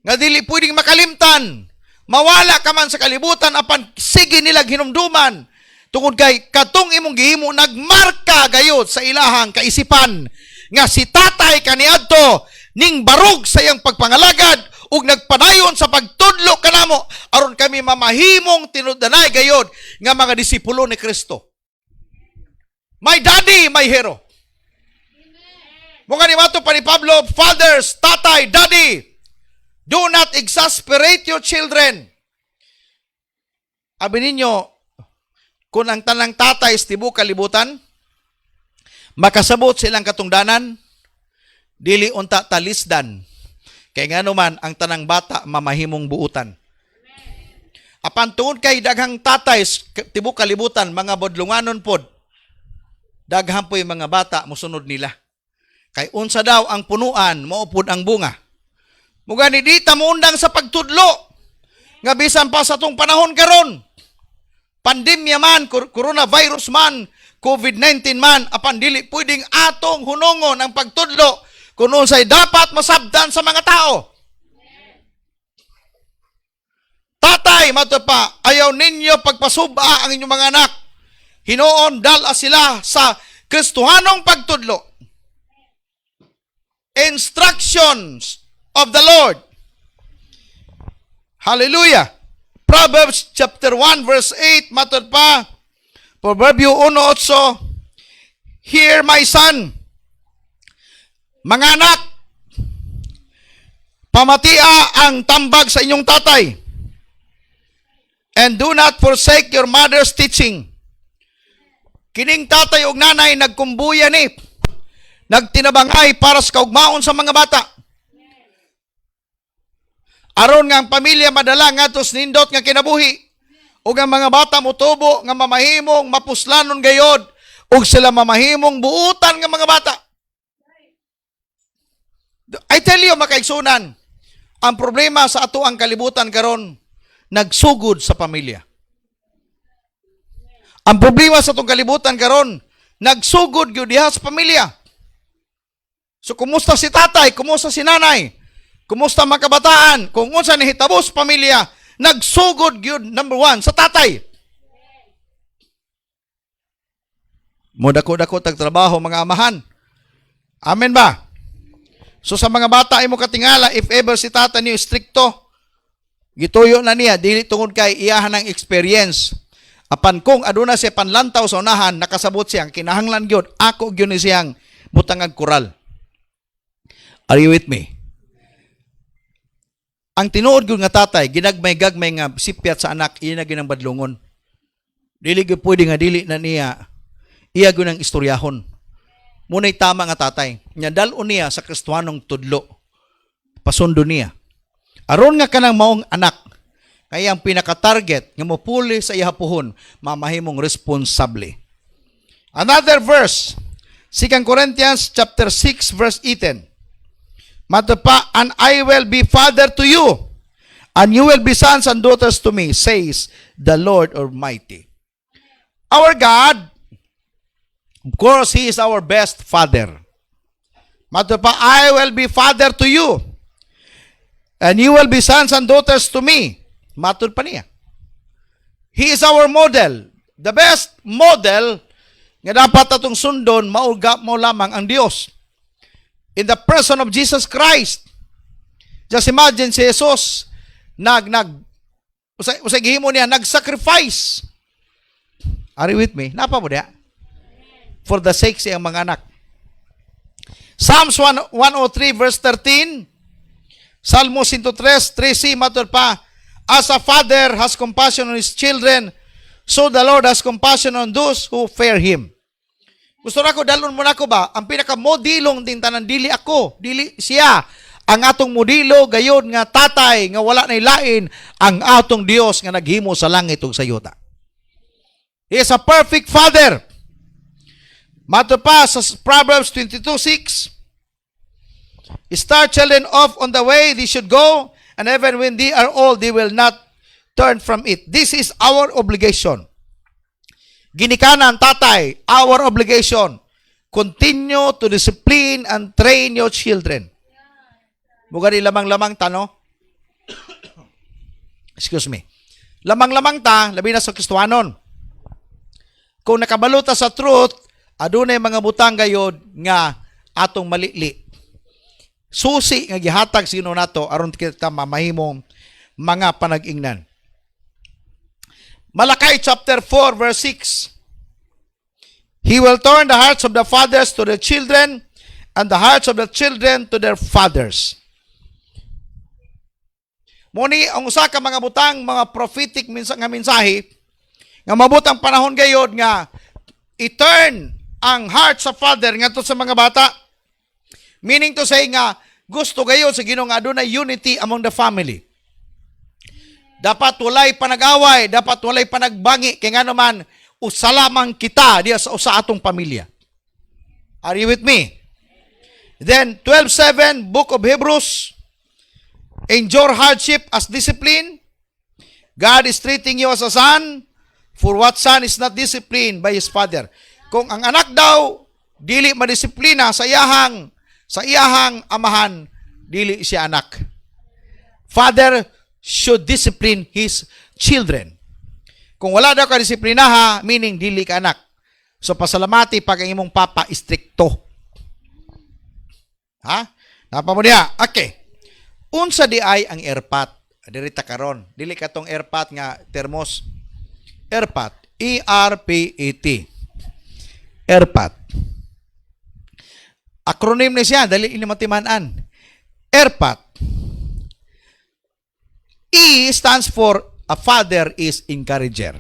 nga dili pwedeng makalimtan. Mawala ka man sa kalibutan apan sige nila hinumduman tungod kay katong imong gihimo nagmarka gayud sa ilahang kaisipan nga si tatay kaniadto ning barog sa iyang pagpangalagad ug nagpadayon sa pagtudlo kanamo aron kami mamahimong tinudanay gayod nga mga disipulo ni Kristo. My daddy, my hero. Mga ni Mato pa ni Pablo, fathers, tatay, daddy, do not exasperate your children. Abi ninyo, kung ang tanang tatay is tibuok kalibutan, makasabot silang katungdanan, dili unta talisdan. Kaya nga naman, ang tanang bata mamahimong buutan. Apan tungod kay daghang tatay tibuok kalibutan, mga bodlunganon pod, daghan po yung mga bata musunod nila. Kay unsa daw ang punuan, maupod ang bunga. Muga ni di ta muundang sa pagtudlo, nga bisan pa sa tong panahon karon, pandemya man, coronavirus man, COVID-19 man, apan dili pwedeng atong hunongon ang pagtudlo kung unsay dapat masabdan sa mga tao. Tatay, mato pa, ayaw ninyo pagpasuba ang inyong mga anak. Hinoon dala sila sa Kristohanong pagtudlo. Instructions of the Lord. Hallelujah. Proverbs chapter 1 verse 8, matod pa, Proverbio 1:8, hear my son, mga anak, pamatia ang tambag sa inyong tatay, and do not forsake your mother's teaching. Kining tatay ug nanay nagkumbuya ni, nagtinabangay para sa kaugmaon sa mga bata. Aron nga ang pamilya madala ngadto sa nindot nga kinabuhi, ug ang mga bata motubo nga mamahimong mapuslanon gayod, ug sila mamahimong buutan nga mga bata. I tell you, makaigsunan, ang problema sa ato ang kalibutan karon, nagsugod sa pamilya. Ang problema sa atong kalibutan karon, nagsugod gyud diha sa pamilya. So kumusta si tatay, kumusta si nanay, kumusta mga kabataan, kung unsa nahitabo sa pamilya, nagsugod gyud number 1 sa tatay. Modako-dako tag trabaho mga amahan. Amen ba? So sa mga bata imo katingala, if ever si tata niyo stricto, gituyo na niya dili tungod kay iyahan ng experience. Apan kung aduna siya panlantaw sa unahan, nakasabot siyang kinahanglan gyud, ako gyud ni siyang butangag koral. Are you with me? Ang tinuod gyud nga tatay, ginagmay-gagmay nga sipyat sa anak, iya na ginang badlungon. Dili gyud pwede nga dili na niya iya gyud ang istoryahon. Muna'y tama nga tatay. Nya dalon niya sa Kristohanong tudlo. Pasundo niya. Aron nga kanang maong anak, kaya ang pinaka-target nga mopuli sa ihapuhon, mamahimong responsable. Another verse, 2 Corinthians chapter 6 verse 18. Mato pa, and I will be father to you, and you will be sons and daughters to me, says the Lord Almighty. Our God, of course, He is our best father. Mato pa, I will be father to you, and you will be sons and daughters to me. Matod pa niya. He is our model. The best model nga dapat atong sundon, maulga mo lamang ang Dios. In the person of Jesus Christ. Just imagine si Jesus, usay gihimo niya, nag-sacrifice. Are you with me? Napa mo diya? For the sake siyang mga anak. Psalms 103 verse 13, Salmo 103, 3c, matod pa, as a father has compassion on his children, so the Lord has compassion on those who fear Him. Gusto na ko, dalon mo na ko ba? Ang pinaka-modilong din tanan, dili ako, dili siya. Ang atong modilo, gayon nga tatay, nga wala na ilain, ang atong Dios nga naghimo sa langit ug sa yuta. He is a perfect father. Mato pa sa Proverbs 22:6, start children off on the way they should go, and even when they are old, they will not turn from it. This is our obligation. Ginikanan, tatay, our obligation. Continue to discipline and train your children. Mugari lamang-lamang ta, no? Excuse me. Lamang-lamang ta, labi na sa Kristohanon. Kung nakabaluta sa truth, adunay mga butang gayod nga atong malili. Susi nga gihatag sino nato aron kita mamahimong mga panag-ingnan. Malakay chapter 4 verse 6. He will turn the hearts of the fathers to the children, and the hearts of the children to their fathers. Muni ang usa ka mga butang, mga prophetic nga mensahe nga mabutang panahon gayod nga i-turn ang heart sa father ngadto sa mga bata. Meaning to say nga gusto gayod sa Ginoo nga adunay unity among the family. Dapat walay panag-away, dapat walay panagbangi kay ngano man usa lamang kita diya sa usa atong pamilya. Are you with me? Then 12:7 Book of Hebrews, endure hardship as discipline. God is treating you as a son, for what son is not disciplined by his father? Kung ang anak daw dili madisiplina sa iyahang amahan, dili siya anak. Father should discipline his children. Kung wala daw ka disiplinaha, meaning dili ka anak. So pasalamati pag ang imong papa istrikto. Ha? Napa mo diha? Okay. Unsa di ay ang airpat? Dirita karon. Dili ka tong airpat nga termos. Airpat. E-R-P-A-T. Airpat. Acronym ni siya. Dali ini matimanan. Airpat. E stands for a father is encourager.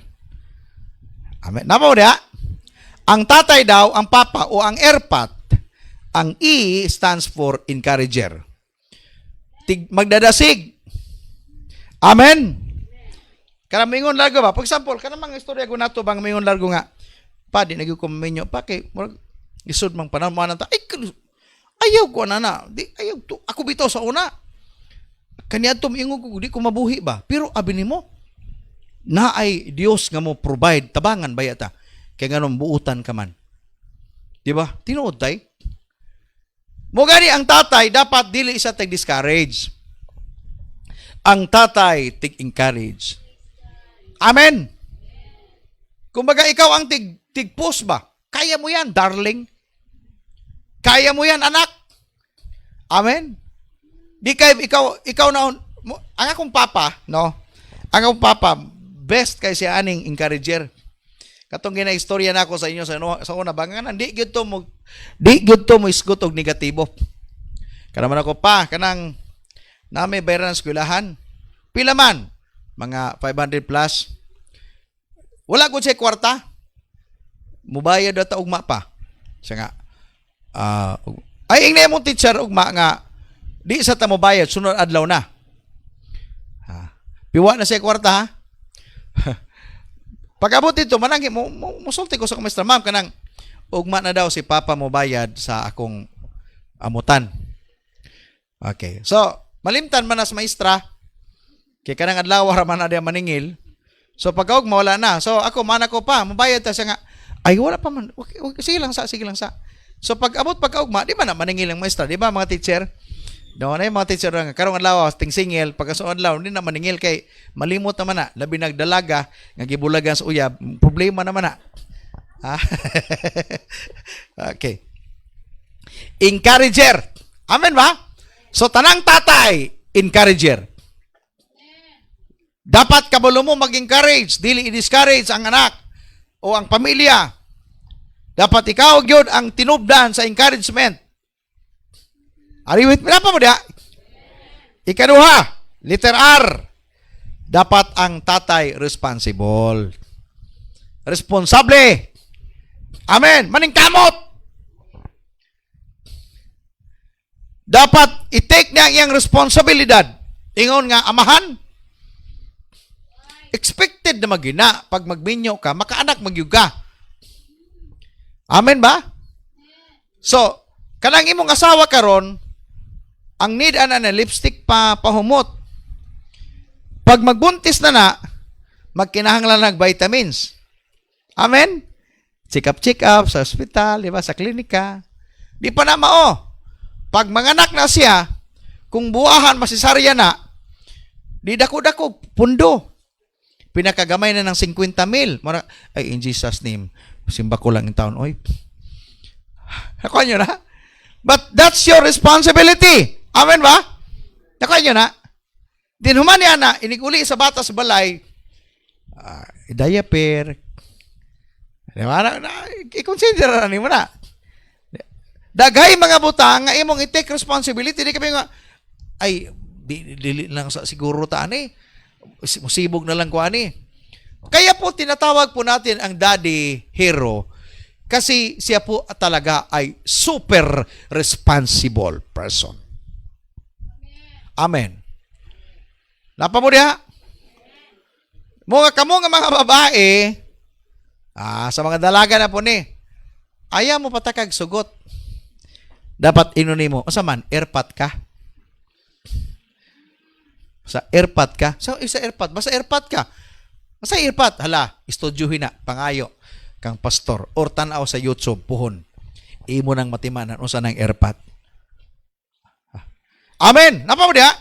Amen. Napa mo diha? Ang tatay daw, ang papa o ang airpat, ang E stands for encourager. Magdadasig. Amen. Kana mingon largo ba? For example, kana mga istorya ko nato bang mingon largo nga. Pa di nagyud ko minyo pa kay isud mang panahon ta. Ay ayaw ko na. Di ayaw to. Ako bitaw sa una. Kaniya to mingon ko di ko mabuhi ba. Pero abi nimo na ay Dios nga mo provide tabangan bayata. Kay nganon buutan ka man. Di ba? Tinuod tay. Mo gani ang tatay dapat dili isa tag discourage. Ang tatay tig encourage. Amen. Kumbaga ikaw ang tig push ba? Kaya mo yan, darling. Kaya mo yan, anak. Amen. Di kay ikaw na ang akong papa, no? Ang akong papa best kay si aning encourager. Katong ginaistorya na ako sa inyo sa una bangan, di gyud to mo isgot og negatibo. Kana man ako pa kanang nami bayaran sa eskwelahan. Pila man mga 500 plus. Wala gud siya kwarta. Mubayad ata ugma pa. Siya nga ay ingna mo teacher ugma nga di sa ta mobayad sunod adlaw na. Piwa na siya kwarta ha. Pag-abot dito, manang musulti ko sa kumistra, ma'am, kanang ugma na daw si Papa mo bayad sa akong amutan. Okay. So, malimtan man as maestra, kay kanang adlaw raman na diya maningil. So, pag-ugma, wala na. So, ako, mana ko pa, mabayad ta siya nga, ay, wala pa man. Okay, sige lang sa. So, pag-abot, pag-ugma, di ba na maningil ang maestra? Di ba, mga teacher? Doon na yung mga teacher nga, karong adlaw, ting singil, pagkasuon adlaw, hindi na maningil kay malimot naman na, labi nagdalaga, nga gibulagan sa uyab, problema naman na. Okay. Encourager. Amen ba? So, tanang tatay, encourager. Dapat kabalo mo mag-encourage, dili i-discourage ang anak o ang pamilya. Dapat ikaw yun ang tinubdan sa encouragement. Are you with me? Napa mo diha? Ikaduha, letter R. Dapat ang tatay responsible. Responsable. Amen. Maning kamot. Dapat i-take niya ang iyang responsibilidad. Ingon nga, amahan. Expected na magina. Pag magminyo ka, makaanak magyuga. Amen ba? So, kanang imong asawa karon, ang need ana na lipstick pa pahumot. Pag magbuntis na, magkinahanglan ng vitamins. Amen? Check up sa ospital, di ba? Sa klinika. Di pa na mao. Pag manganak na siya, kung buwahan masisarya na, di dako-dako, pundo. Pinakagamay na ng 50,000. Ay, in Jesus' name, simba ko lang yung taon. Oy. Nakuha nyo na? But that's your responsibility. Amen ba? Nakuha nyo na? Din human yan na, iniguli sa bata sa balay, diaper, Di ba? I-consider na mo na. Daghay mga butang nga imong i-take responsibility. Di kami nga, ay, dili lang sa siguro taan eh. Musibog na lang ko ani. Kaya po tinatawag po natin ang daddy hero kasi siya po talaga ay super responsible person. Amen. Napa mo diha? Mga kamo nga mga babae, sa mga dalaga na po ni, ayaw mo patakag sugot. Dapat inuni mo. O sa man, airpot ka? Sa airpot ka? Sa isa airpot? Basta airpot ka. Basta airpot. Hala, istudyohin na, pangayo, kang pastor. Or tanaw sa YouTube, puhon. Imo nang matimanan, usa ng airpot. Amen! Napa mo diha?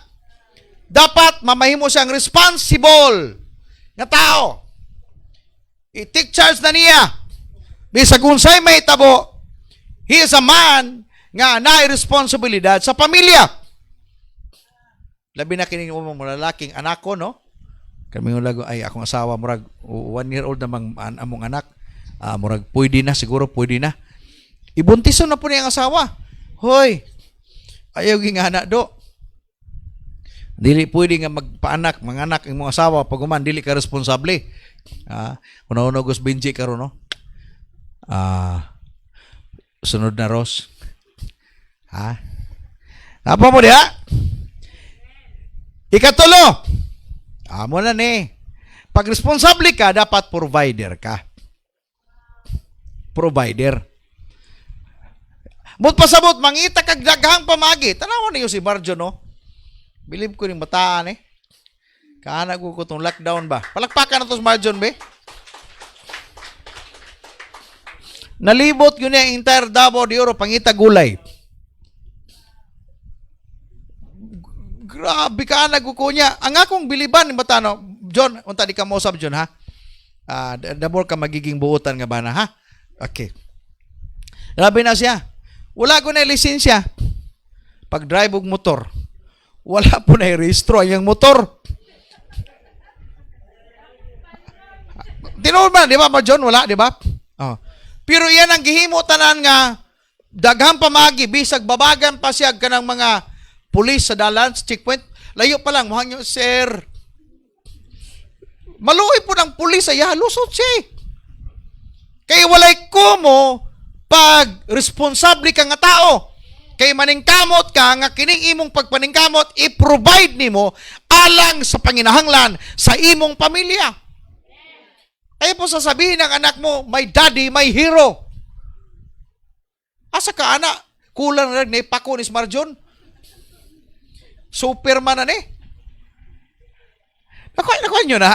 Dapat mamahimo siyang responsible na tao. I-take charge na niya. Bisag unsay may tabo, he is a man nga naay responsibilidad sa pamilya. Labi na kining umong lalaking anak ko, no? Kami yung lago, ay akong asawa, murag 1 year old namang among anak. Murag pwede na, siguro pwede na. Ibuntiso na po niya ang asawa. Hoy, ayaw gingana do. Dili pwede nga magpaanak, mga anak ng mga asawa, pag uman, dili ka responsable. Una-una Gus Benji karon no? Sunod na Ross. Apa mo diha? Ikatulo. Amo na ni. Pag responsable ka, dapat provider ka. Provider. Mut pasabot, mangita kag daghang pamagi. Tanawan niyo si Marjo, no? Bilib ko ning bataan eh. Kaana ko itong lockdown ba? Palakpakan na to si Marjon, be. Nalibot yun yung entire Davao de Oro, pangita gulay. Grabe ka, nagkuko niya. Ang akong biliban, batano, John, unta di ka mo sab, John, ha? Dabor ka magiging buutan nga ba na, ha? Okay. Grabe na siya. Wala ko na lisensya. Pag drive og motor, wala po na i-rehistro ang motor. Tinuod man, di ba, John? Wala, di ba? Oh. Pero yan ang gihimo tanan nga daghang pamagi bisag babagan pa siya kanang mga pulis sa dalan sa checkpoint. Layo pa lang mohang sir. Maluoy po ng pulis ay lusot siya. Kay walay kumo pag responsable ka nga tao. Kay maningkamot ka nga kining imong pagpaningkamot i-provide nimo alang sa panginahanglan sa imong pamilya. Ay po sasabihin ng anak mo, my daddy, my hero. Asa ka, anak? Kulang na rin, pako ni Marjon. Superman na ni. Nakuha nyo na.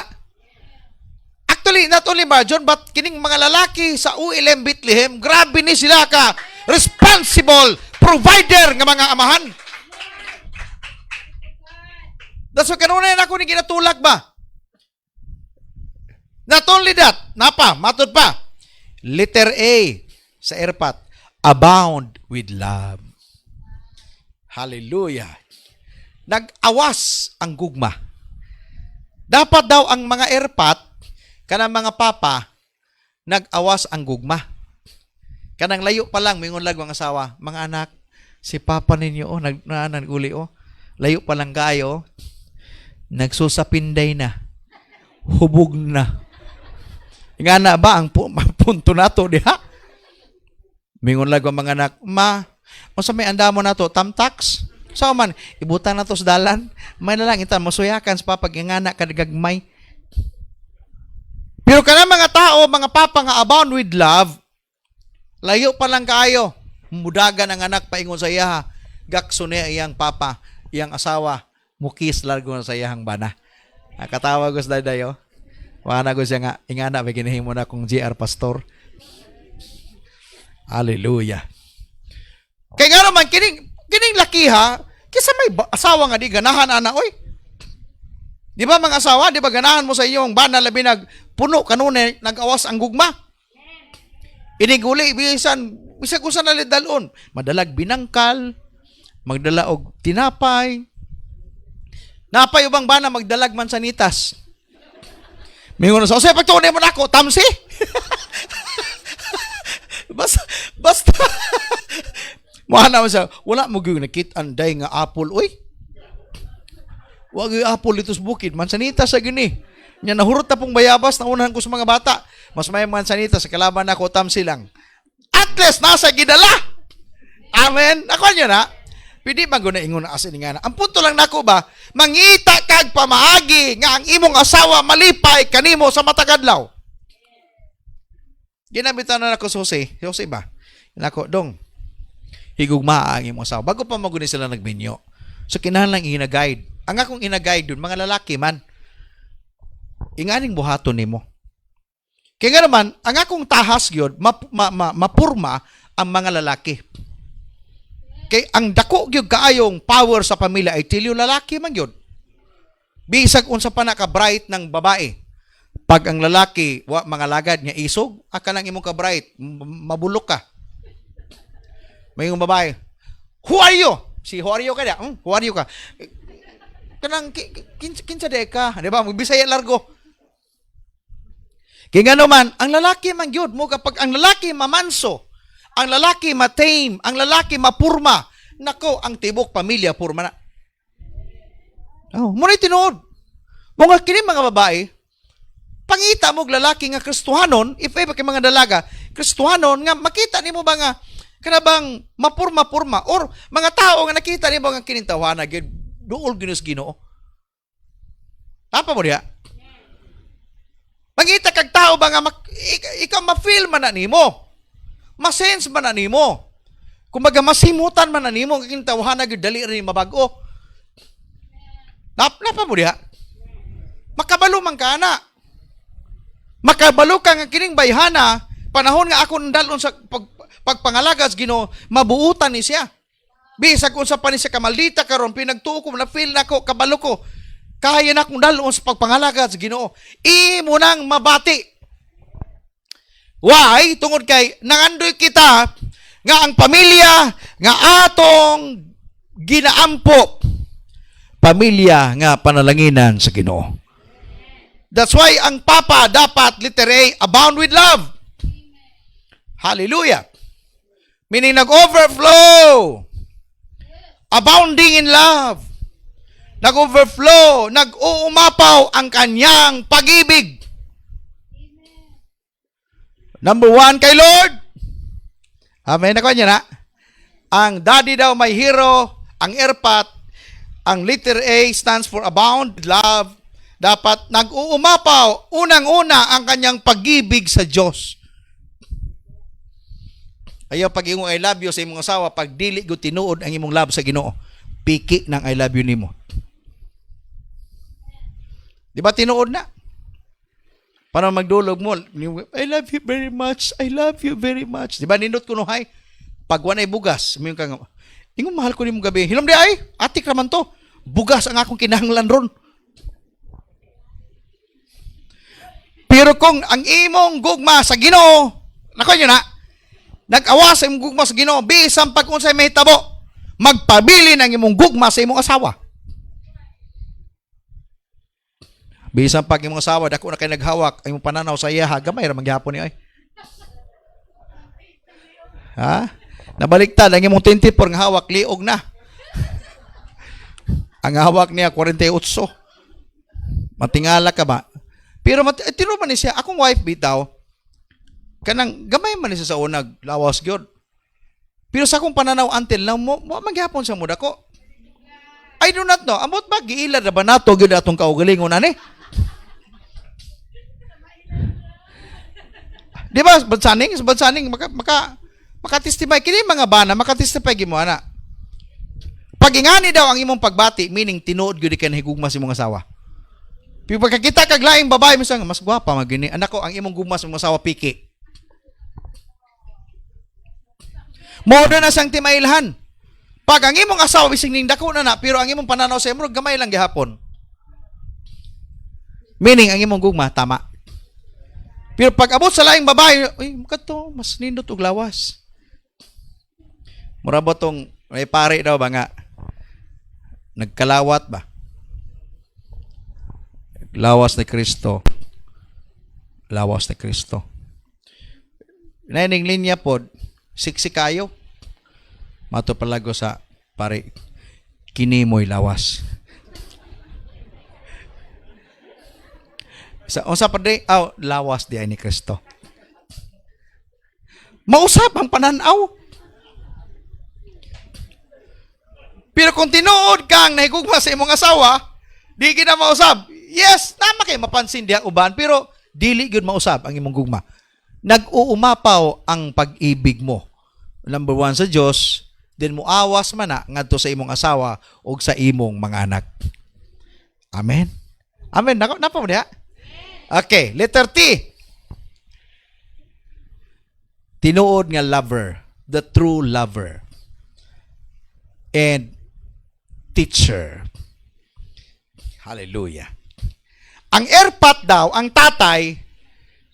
Actually, not only Marjon, but kining mga lalaki sa ULM Bethlehem, grabe ni sila ka. Responsible provider ng mga amahan. That's why kanuna na ako ni ginatulak ba? Not only that, napa, matod pa. Letter A sa airpot, abound with love. Hallelujah. Nag-awas ang gugma. Dapat daw ang mga airpot, kanang mga papa, nag-awas ang gugma. Kanang layo pa lang, mingon lang ang asawa, mga anak, si papa ninyo, nag-uli, layo pa lang kayo, nagsusapinday na, hubog na. Nga na ba ang punto nato diha? Mingon lang ang mga anak, ma, sa may anda mo na to, tamtax? So man, ibutan na to sa dalan, may na lang ita, masuyakan sa papag, nga na kadagagmay. Pero kana mga tao, mga papa nga abound with love, layo pa lang kayo, mudagan ang anak paingon sa iya, gakso niya iyang papa, iyang asawa, mukis largo na sa iyang bana. Nakatawa ko sa dayo. Wana ko siya nga, ingana, may ginahimo na kong GR Pastor. Hallelujah. Kaya nga naman, kining laki ha, kisa may asawa nga di ganahan ana, oy. Di ba mga asawa, di ba ganahan mo sa iyong bana labi nagpuno kanunay, nag-awas ang gugma. Iniguli, bisan ko sa nalidalon. Madalag binangkal, magdala og tinapay. Napay ubang bana magdalag man sanitas. Mingon sa, "Ose pagtuon mo nako, tamsi." Tawhana man siya, wala mo gyud nakit-anday nga apple, oy. Wag yung apple dito sa bukid, mansanita sa gini. Nya nahurot na pong bayabas na unahan ko sa mga bata. Mas may mansanita sa kalaban ako tamsi lang. At least nasa gidala. Amen. Ako nyo na. Pwede ba guna ingon na asin nga na. Ang punto lang nako ba, mangita kag pamaagi nga ang imong asawa malipay kanimo sa matagadlaw. Ginabitan na nako Jose ba? Nako, dong. Higugma ang imong asawa. Bago pa maguni sila nagbinyo. So kinahanglan ina-guide. Ang akong ina-guide dun, mga lalaki man, inganing buhaton nimo. Kaya nga naman, ang akong tahas yun, mapurma ang mga lalaki. Kay ang dako gyud kaayong power sa pamilya ay tilyo lalaki man gyud. Bisag unsa pa naka-bright ng babae. Pag ang lalaki wa mga lagad niya isog, aka nang imong ka-bright, mabulok ka. May yung babae, who are you? Who are you ka da? Who are you ka? Kanang kinsa deka, di ba? Magbisaya largo. Kaya nga naman, ang lalaki man gyud mo kapag ang lalaki mamanso, ang lalaki matame, ang lalaki mapurma, nako, ang tibok pamilya purma na. Oh, muna tinuod. Mga kini mga babae, pangita mo lalaki nga Kristohanon, if ever kay mga dalaga, Kristohanon nga makita nimo ba nga kanabang mapurma-purma or mga tao nga nakita nimo nga kinintawhana gyud duol ginus Ginoo. Apa mo diha? Pangita kag tao ba nga ikaw ma-feel man na nimo. Ma-sense man na nimo. Kumbaga masimutan man na nimo kag kinintawhana gyud dali rin mabag-o. Napa mo diha? Makabalo man ka na. Makabalo ka nga kining bayhana, panahon nga ako nandalon sa pagpangalagas Ginoo, mabuutan ni siya. Bisag unsa pa ni siya kamaldita karon pinagtuo ko na feel nako kabalo ko. Kaya na akong dalon sa pagpangalagas Ginoo. Imo nang mabati. Why? Tungod kay nangandoy kita nga ang pamilya nga atong ginaampo. Pamilya nga panalanginan sa Ginoo. That's why ang papa dapat, letter A, abound with love. Hallelujah. Meaning nag-overflow. Abounding in love. Nag-overflow, nag-uumapaw ang kanyang pag-ibig. Number 1 kay Lord. Amen. Nakuha niya na. Ang daddy daw may hero, ang erpat, ang letter A stands for abound with love. Dapat nag-uumapaw, unang-una ang kanyang pag-ibig sa Diyos. Ayaw pag imong I love you sa imong asawa, pag dili go tinuod ang imong love sa Ginoo, piki ng I love you nimo. Di ba tinuod na? Para magdulog mo, I love you very much, I love you very much. Di ba nindot ko no hay? Pag wanay bugas, may kang ingon mahal ko nimo gabi. Hilom di ay, atik raman to. Bugas ang akong kinahanglan ron. Pero kung ang imong gugma sa Ginoo, nako nyo na, nag-awa sa imong gugma sa Ginoo, bisan pag unsay mahitabo, magpabili ng imong gugma sa imong asawa. Bisan pag imong asawa, dako na kay naghawak, ang imong pananaw sa iya, gamay ra maghapon niya. Ha? Nabaliktad, ang imong 24 nga hawak, liog na. Ang hawak niya, 48. Matingala ka ba? Pero tiro man ni siya, akong wife bitaw, kanang gamay man ni siya sa unag, lawas gyud. Pero sa akong pananaw until now, maghapon sa muda ko. I do not know. Amot ba, giilad na ba nato gyud atong kaugalingon ani? Di ba, bansaning, makatestify, kini mga bana, makatestify gimo ana. Pagingani daw ang imong pagbati, meaning tinuod gyud ka nahigugma sa imong asawa. Pero pagkakita kag laing babae misang mas gwapa magini. Anak ko ang imong gumas mo asawa piki. Mao na sang timailhan. Pag ang imong asawa bising ning dako na pero ang imong pananaw sa imo gamay lang gihapon. Meaning ang imong gugma tama. Pero pag abot sa laing babae, uy, kadto mas nindot og lawas. Mura ba tong may pare daw ba nga nagkalawat ba? Lawas ni Kristo. Lawas ni Kristo. Naning linya pod, siksi kayo. Mato palago sa pare, kini mo'y lawas. Unsa pa di? Lawas di ay ni Kristo. Mausap ang pananaw. Pero kung tinuod kang nahigugma sa imong asawa, di kita mausap. Yes, tama kay mapansin diha uban, pero dili gyud mausap ang imong gugma. Nag-uumapaw ang pag-ibig mo. Number 1 sa Dios, then muawas man na ngadto sa imong asawa o sa imong mga anak. Amen. Amen. Napa mo diha? Okay, letter T. Tinuod nga lover, the true lover. And teacher. Hallelujah. Ang erpat daw, ang tatay,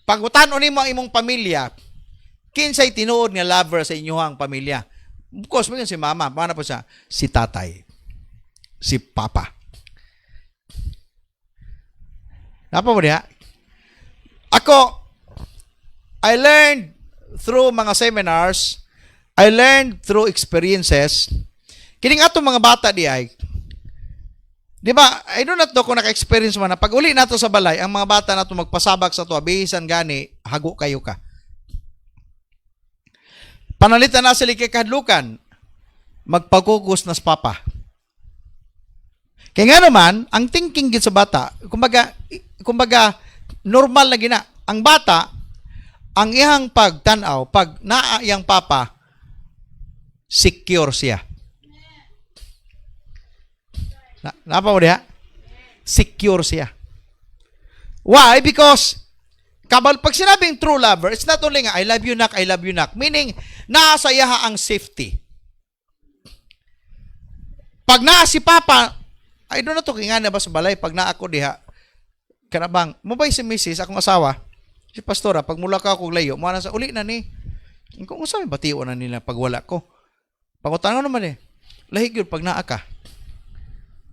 pag-utanon nimo ang imong pamilya, kinsay tinuod nga lover sa inyong pamilya. Of course, mo si mama, paano po siya? Si tatay. Si papa. Napa mo diha? Ako, I learned through mga seminars, I learned through experiences. Kining ato mga bata di ay, di ba, I don't know kung naka-experience man na pag uli nato sa balay, ang mga bata nato magpasabak sa to, bisan gani, hago kayo ka. Panalitan na sila kay kadlukan, magpagkukos na sa papa. Kaya nga naman, ang thinking gid sa bata, kumbaga, normal na gina. Ang bata, ang iyang pagtanaw, pag naa iyang papa, secure siya. Napa mo diha? Secure siya. Why? Because pag sinabing true lover, it's not only nga, I love you nak, I love you nak. Meaning, nasa iya ang safety. Pag naa si papa, I don't know to kaya na ba sa balay, pag naa ako diha, kanabang, mabay si Mrs., akong asawa, si pastora, pag mula ka akong layo, mga nasa uli na ni, kung saan batiwa na nila pag wala ko. Pangutangan naman lahig yun pag naa ka.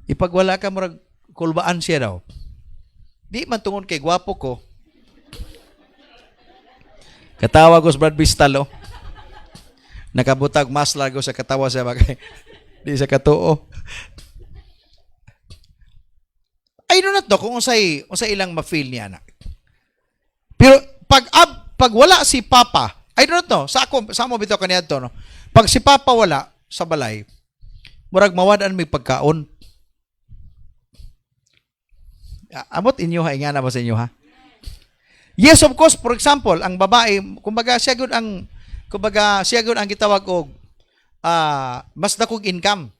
Ipagwala ka, murag kulbaan siya daw. Di man tungod kay gwapo ko. Katawa ko sa Brad Bistalo. Nakabutag mas lago sa katawa siya bagay. Di sa katuo. I don't know kung unsay ilang ma-feel niya anak. Pero pag wala si Papa, I don't know, sa mo bitaw kaniya to, no? Pag si Papa wala sa balay, murag mawadan may pagkaon. Amot inyo ha, ingana ba sa inyo ha? Yes, of course, for example, ang babae, kumbaga siya gud ang gitawag og mas dakog income.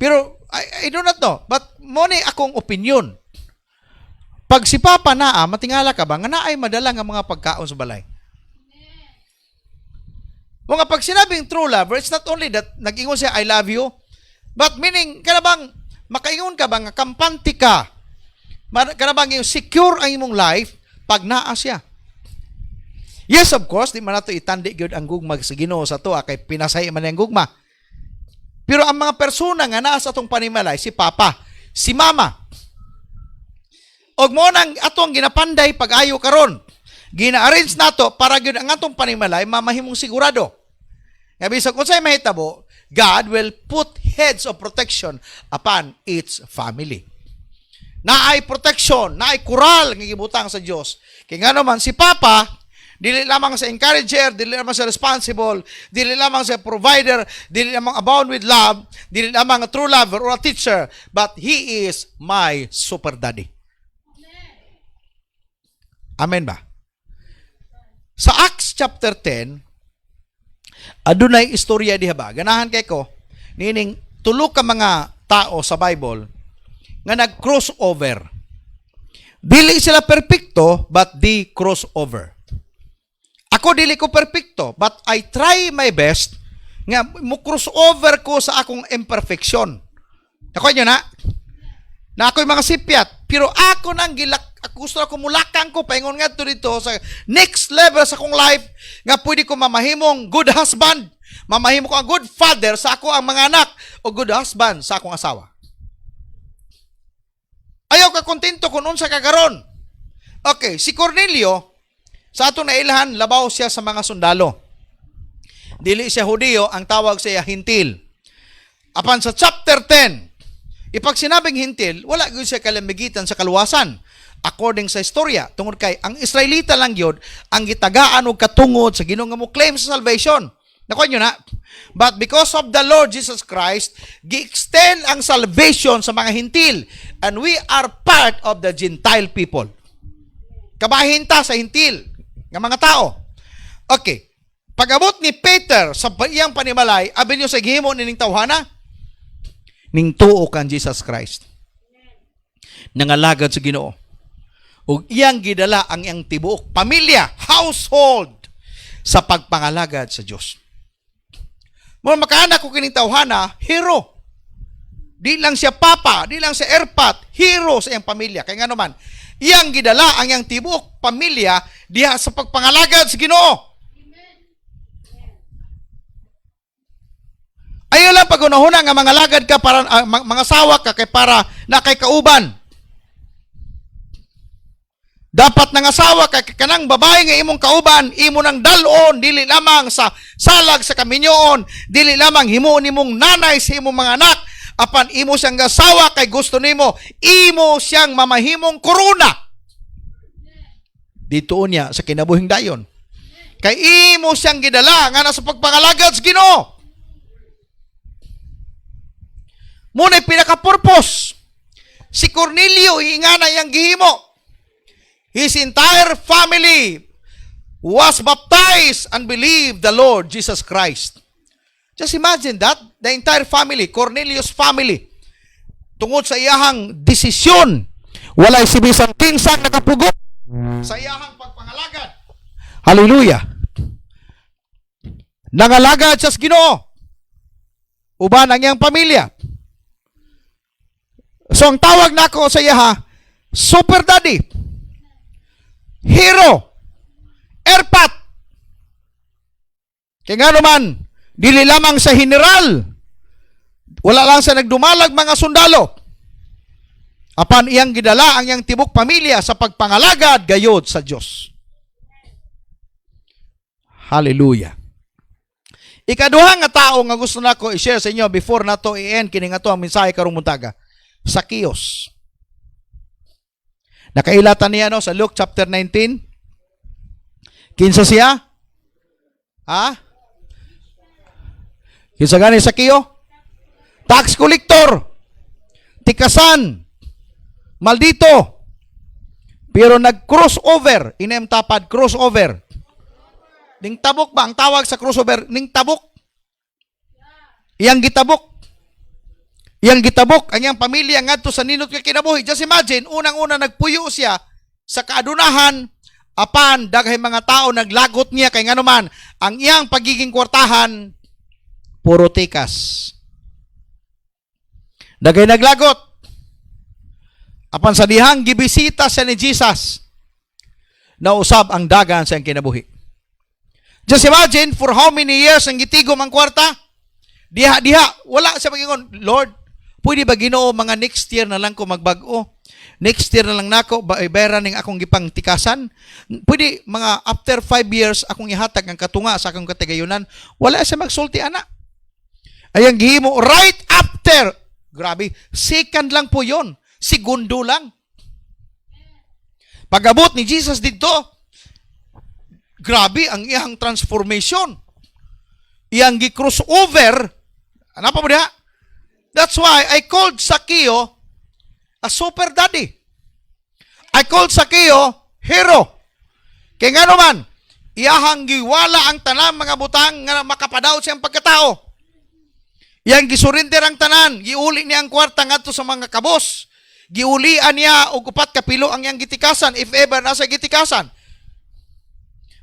Pero I do not know, but mo ni akong opinion. Pag si Papa naa, matingala ka ba nga naay madala nga mga pagkaon sa balay? Mga pag sinabing true lover, it's not only that nag-ingon siya I love you, but meaning kanabang makaingon ka ba nga kampante ka? Kanabang yung secure ang imong life pag naa siya. Yes, of course, di man nato itandi gyud ang gugma sa Ginoo sa tuwa kay pinasay man ang gugma. Pero ang mga persona nga naa sa atong panimalay, si Papa, si Mama. Og mo nang atong ginapanday pag-ayo karon. Gina-arrange nato para gyud ang atong panimalay mamahimong sigurado. Nga bisag unsay mahitabo, God will put heads of protection upon its family. Naay protection, naay kural nga gibutang sa Dios. Kay nga naman si Papa, dili lamang sa encourager, dili lamang sa responsible, dili lamang sa provider, dili lamang abound with love, dili lamang a true lover or a teacher, but he is my super daddy. Amen ba? Sa Acts chapter 10, adunay istorya diha ba? Ganahan kay ko, nining tulo ka mga tao sa Bible nga nag-crossover. Dili sila perfecto, but they crossover. Ako dili ko perfecto, but I try my best nga mo crossover ko sa akong imperfection. Ako nyo na? Na ako'y mga sipyat, pero ako nang gusto ako mulakang ko, paingon nga dito sa next level sa akong life, nga pwede ko mamahimong good husband, mamahimo ko ang good father sa ako ang mga anak, o good husband sa akong asawa. Ayaw ka kontento kung unsa ka karon. Okay, si Cornelio, sa atong nailahan, labaw siya sa mga sundalo. dili siya Hudiyo, ang tawag siya Hintil. Apan sa chapter 10, ipag sinabing Hintil, wala gyud siya kalamigitan sa kaluwasan. According sa istorya, tungod kay ang Israelita lang yun ang gitagaan og katungod sa Ginoo nga mo claim sa salvation. Nakuha nyo na. But because of the Lord Jesus Christ, gi-extend ang salvation sa mga Hintil. And we are part of the Gentile people. Kabahinta sa Hintil ng mga tao. Okay. Pag-abot ni Peter sa iyang panimalay, abin nyo sa gihimo nining tawhana, ning tuo kan Jesus Christ. Nangalagad sa Ginoo. Ug iyang gidala ang iyang tibuok pamilya, household sa pagpangalagad sa Dios. Mo makaanak ko kining tawhana, hero. Di lang siya papa, di lang siya erpat, hero sa iyang pamilya. Kaya nga naman, iyang gidala ang iyang tibuok pamilya diha sa pagpangalagad sa Ginoo. Ayaw lang pag-unahuna nga mga lagad ka para mga sawa ka kay para na kay kauban. Dapat nang asawa ka kanang babae nga imong kauban, imo nang dalon dili lamang sa salag sa kaminyoon, dili lamang himo nimong nanay sa imong mga anak, apan imo siyang asawa kay gusto nimo, imo siyang mamahimong korona. Dito niya sa kinabuhing dayon. Kay imo siyang gidala nga nasa pagpangalagad sa Ginoo. Muna pinaka-purpose. Si Cornelio ingana yang gihimo. His entire family was baptized and believed the Lord Jesus Christ. Just imagine that. The entire family, Cornelius' family. Tungod sa iyahang desisyon, walay si bisang kinsang nakapugot sa iyahang pagpangalagad. Hallelujah. Nangalagad siya sa Ginoo. Uban ang iyang pamilya. So ang tawag nako sa iyaha, Super Daddy. Hero, erpat. Kaya nga naman, dili lamang sa general, wala lang sa nagdumalag mga sundalo. Apan iyang gidala ang iyang tibok pamilya sa pagpangalagad gayod sa Diyos. Hallelujah. Ikaduha nga tao nga gusto nako i-share sa inyo before nato i-end kini nga to ang mensahe karong buntaga. Zacchaeus. Nakailatan niya no sa Luke chapter 19. Kinsa siya? Ha? Kinsa gani Zacchaeus? Tax collector. Tikasan. Maldito. Pero nag-crossover. Inem tapad crossover. Ning tabok ba ang tawag sa crossover? Ning tabok. Iyang gitabok. Yang gitabok ang iyang pamilya ngadto sa ninot nga kinabuhi. Just imagine, unang-una nagpuyo siya sa kaadunahan, apan daghay mga tao naglagot niya kay nganuman ang iyang pagiging kwartahan puro tikas. Daghay naglagot. Apan sa dihang gibisita siya ni Jesus, nausab ang dagan sa iyang kinabuhi. Just imagine for how many years ang gitigom ang kwarta? Diha, wala siya magingon, Lord, pwede ba Ginoo mga next year na lang ko magbag-o? Next year na lang nako bayaran ning akong gipang tikasan? Pwede mga after 5 years akong ihatag ang katunga sa akong katigayunan? Wala siya magsulti ana. Ayang gihimo right after. Grabe, second lang po 'yon. Segundo lang. Pag-abot ni Jesus dito, grabe ang iyang transformation. Iyang gi-crossover. Ano pa mo diha? That's why I called Zacchaeus a super daddy. I called Zacchaeus hero. Kaya nga naman, iyahang giwala ang tanan mga butang nga makapadaot siyang pagkatao. Iyang gisurinter ang tanan, giuli niya ang kwarta ngadto sa mga kabos. Giulian niya og 4 kapilo ang iyang gitikasan if ever nasa gitikasan.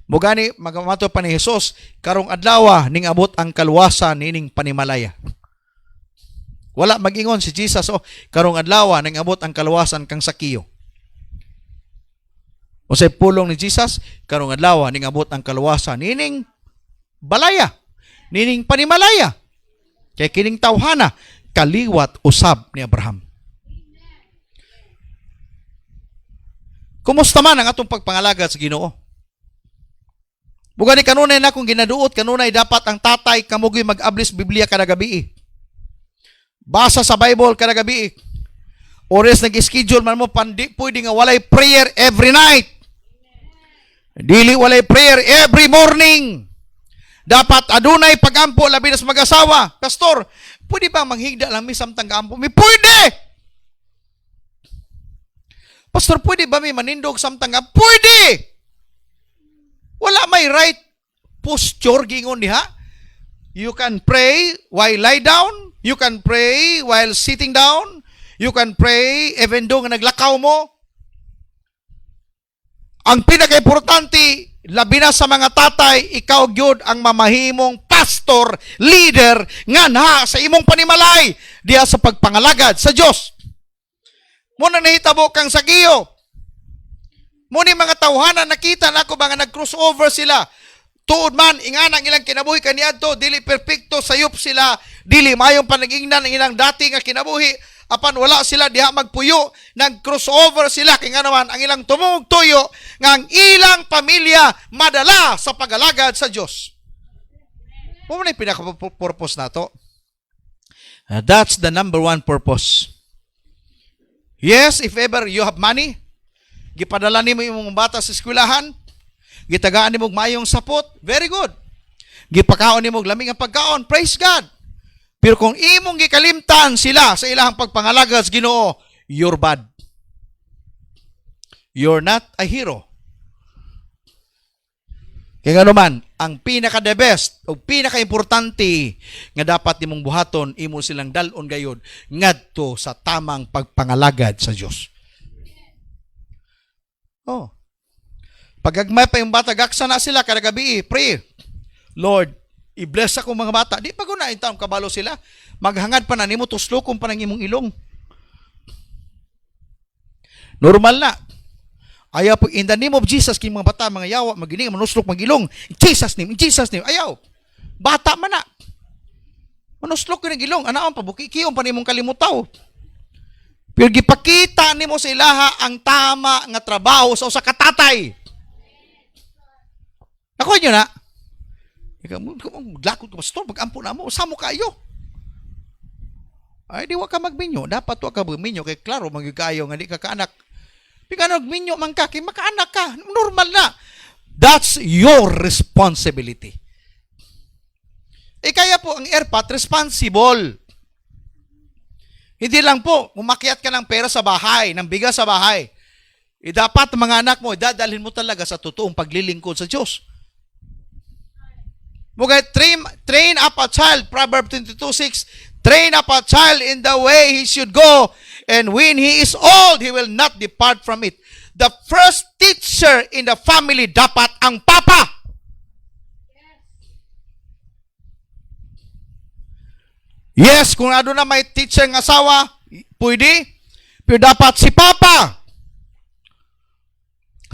Mugani magamato pa ni Jesus karong adlaw ning abot ang kaluwasan nining panimalaya. Wala mag-ingon si Jesus, karong adlaw ning abot ang kaluwasan kang Zacchaeus. O say pulong ni Jesus, karong adlaw ning abot ang kaluwasan nining balaya, nining panimalaya. Kay kining tawhana kaliwat usab ni Abraham. Kumusta man ang atong pagpangalagad sa Ginoo? Buga ni kanunay na kung ginaduot, kanunay dapat ang tatay kamugoy mag-ablis Biblia kada gabi. Basa sa Bible kada gabi. Oras nag-schedule man mo, pandi pwede nga walay prayer every night. Dili walay prayer every morning. Dapat adunay pagampo labi na sa mag-asawa. Pastor, pwede ba manghigda lang mi samtang gampo? Mi pwede! Pastor, pwede ba mi manindog samtang gampo? Pwede! Wala may right posture gingon diha. You can pray while lie down. You can pray while sitting down. You can pray even though nga naglakaw mo. Ang pinaka-importante, labi na sa mga tatay, ikaw gyud ang mamahimong pastor, leader, nga na sa imong panimalay diha sa pagpangalagad sa Dios. Muna nahitabo kang sagiyo. Muni mga tawhanan nakita nako ba nga nag-crossover sila. Tuod man ingana ang ilang kinabuhi kaniadto, dili perpekto sayop sila, dili mayong panagingnan ang ilang dati nga kinabuhi. Apan wala sila diha magpuyo, nag-crossover sila kay nga naman ang ilang tumong tuyo nga ang ilang pamilya madala sa pagalagad sa Dios. Mo man pinaka-purpose nato. That's the number one purpose. Yes, if ever you have money, gipadala nimo imong bata sa eskwelahan, gitagaan nimo mayong sapot, very good. Gipakaon nimo lamig ang pagkaon, praise God. Pero kung imong gikalimtan sila sa ilahang pagpangalagad sa Ginoo, you're bad. You're not a hero. Kaya nga naman, ang pinaka-the best o pinaka-importante nga dapat nimong buhaton, imo silang dalon gayod ngadto sa tamang pagpangalagad sa Dios. Oh. Pagagmay pa yung bata, gaksa na sila kada gabi, pray. Lord, i-bless ako mga bata. Di pa ko na intawang kabalo sila. Maghangad pa na nimo, tuslokon pa ng imong ilong. Normal na. Ayaw po, in the name of Jesus, kini mga bata, mga yawa, magining, manuslok, magilong. In Jesus name, ayaw. Bata man na. Manuslok ko ng ilong. Anaon pa, bukikiyong pa nimong kalimutaw. Pero gipakita nimo sa ilaha ang tama nga trabaho sa usa ka tatay. Ako nyo na. Maglakot ka, pastor, mag-ampo na mo. Usamo kayo. Ay, di wa ka magminyo. Dapat wa ka magminyo. Kaya klaro, magigkayo nga di ka kaanak. Di ka nagminyo man ka, kaya makaanak ka. Normal na. That's your responsibility. Kaya po, ang ERPAT, responsible. Hindi lang po, umakyat ka ng pera sa bahay, ng bigas sa bahay. Dapat mga anak mo, dadalhin mo talaga sa totoong paglilingkod sa Diyos. Mugay, train up a child, Proverbs 22:6, train up a child in the way he should go, and when he is old, he will not depart from it. The first teacher in the family dapat ang papa. Yes, kung ano na may teacher ng asawa, pwede, pero dapat si papa.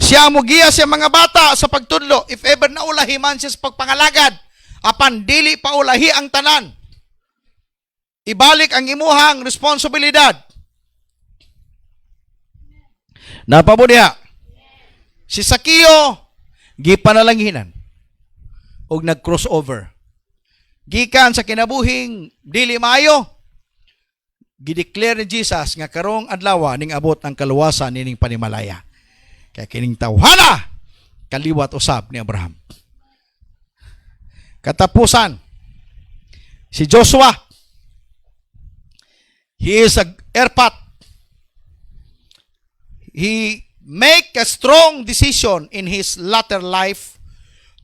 Siya mo giya siya mga bata sa pagtudlo. If ever naulahi man siya sa pagpangalagad, apan dili pa ulahi ang tanan. Ibalik ang imuhang responsibilidad. Napabo diha. Si Sakio, gipanalanghinan og nag-crossover. Gikan sa kinabuhing dili maayo, gideclare ni Jesus nga karong adlaw ning abot ang kaluwasan nining panimalaya. Kaya kining tawhana kaliwat usab ni Abraham. Katapusan, si Joshua, he is a ERPAT. He make a strong decision in his latter life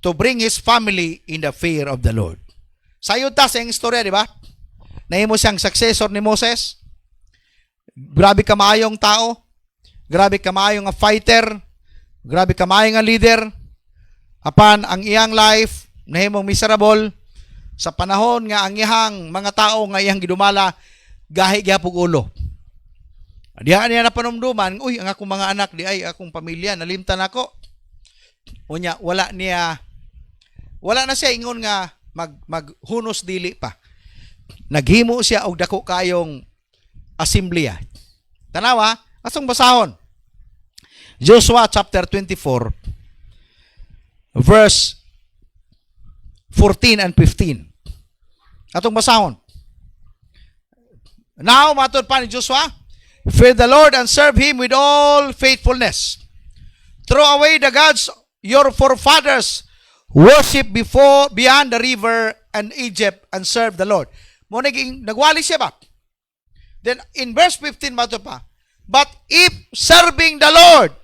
to bring his family in the fear of the Lord. Sayo ta sa istorya, di ba? Nahimo siyang successor ni Moses. Grabe ka maayong tao. Grabe ka maayong fighter. Grabe ka maayong leader. Apan ang iyang life nahimong miserable sa panahon nga ang iyang mga tao nga iyang gidumala gahi gyapon ulo. Diha niya na panumduman, uy, ang akong mga anak di ay akong pamilya nalimtan ako. Unya wala na siya ingon nga maghunos dili pa. Naghimo siya og dako kayong assembleya. Tanawa, asong basahon. Joshua chapter 24 verse 14 and 15. Atong basahon. Now, matod pa ni Joshua, fear the Lord and serve Him with all faithfulness. Throw away the gods your forefathers worship before beyond the river and Egypt and serve the Lord. Mo nagwali siya ba? Then in verse 15 matod pa, but if serving the Lord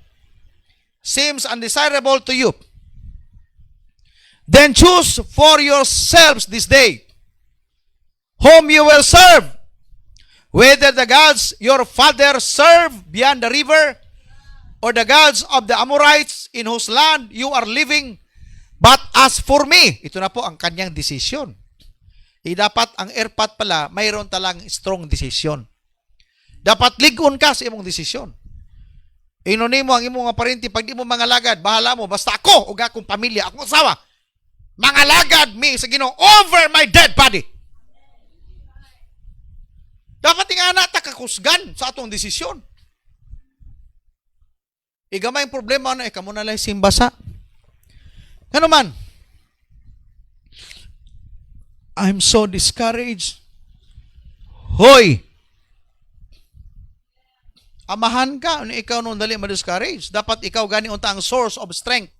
seems undesirable to you, then choose for yourselves this day whom you will serve, whether the gods your father served beyond the river or the gods of the Amorites in whose land you are living. But as for me, ito na po ang kanyang desisyon. Dapat ang erpat pala, mayroon talang strong desisyon. Dapat ligon ka sa imong desisyon. Inunin mo ang imong mga parenti, pag di mo mga lagad, bahala mo, basta ako, o akong pamilya, akong asawa, mga lagad me sa Ginoo over my dead body. Dapat nga nata kakusgan sa atong desisyon. Igamay ang problema na, kamo na lang simbasa. Ano man? I'm so discouraged. Hoy! Amahan ka, ikaw nung dali ma-discourage. Dapat ikaw gani unta ang source of strength.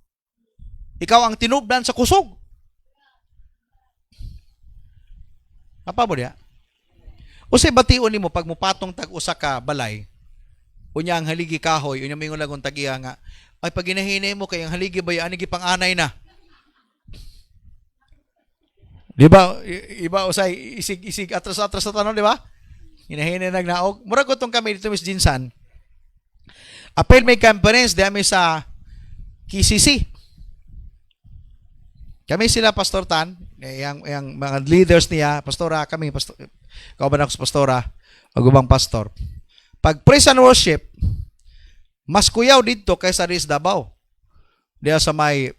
Ikaw ang tinubdan sa kusog. Apa mo diya? O say bation nimo pag mupatong tag-usa ka balay, unya ang haligi kahoy, unya mingon lagon tagiya nga, ay pag ginahinay mo kay ang haligi ba ani gipang-anay na. Di ba? Iba usay isig atras-atras sa tanon, di ba? Hinahinay nagnaog. Mura ko tong kami dito Miss Jinsan. Apel may conference di kami sa KCC. Kami sila Pastor Tan, yang mga leaders niya, pastora kami, pastor, kauban ako sa pastora, o gubang pastor. Pag praise and worship, mas kuyaw dito kaysa Riz Davao. Diya sa may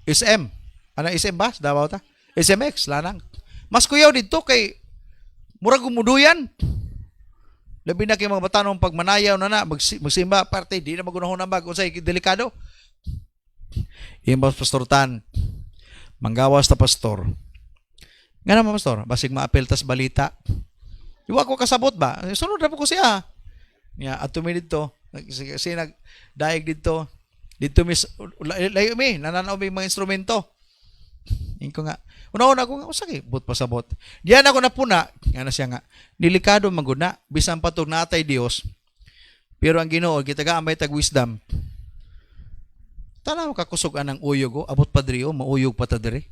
SM. Ano SM ba? Davao ta? SMX, lanang. Mas kuyaw dito kay murag gumuduyan. Labi na kay mga batanong pag manayaw na magsimba parte, di na magunahon na unsay delikado. Yung Pastor Tan, manggawas ta pastor. Nga naman pastor, basig maapel tas balita. Iwa ko kasabot ba? Sunod na po ko siya. At tumi dito, kasi nagdaig dito. Dito mis, layo mi, nananaw mi mga instrumento. Yung ko nga, una-una ko nga, usaki, but pasabot. Diyan ako napuna, nga na siya nga, delikado maguna, bisan patog natay Dios, pero ang Ginoo, kita ga amay tag wisdom, tanaw kakusugan ng uyog, abot pa diri, mauyog pa ta diri.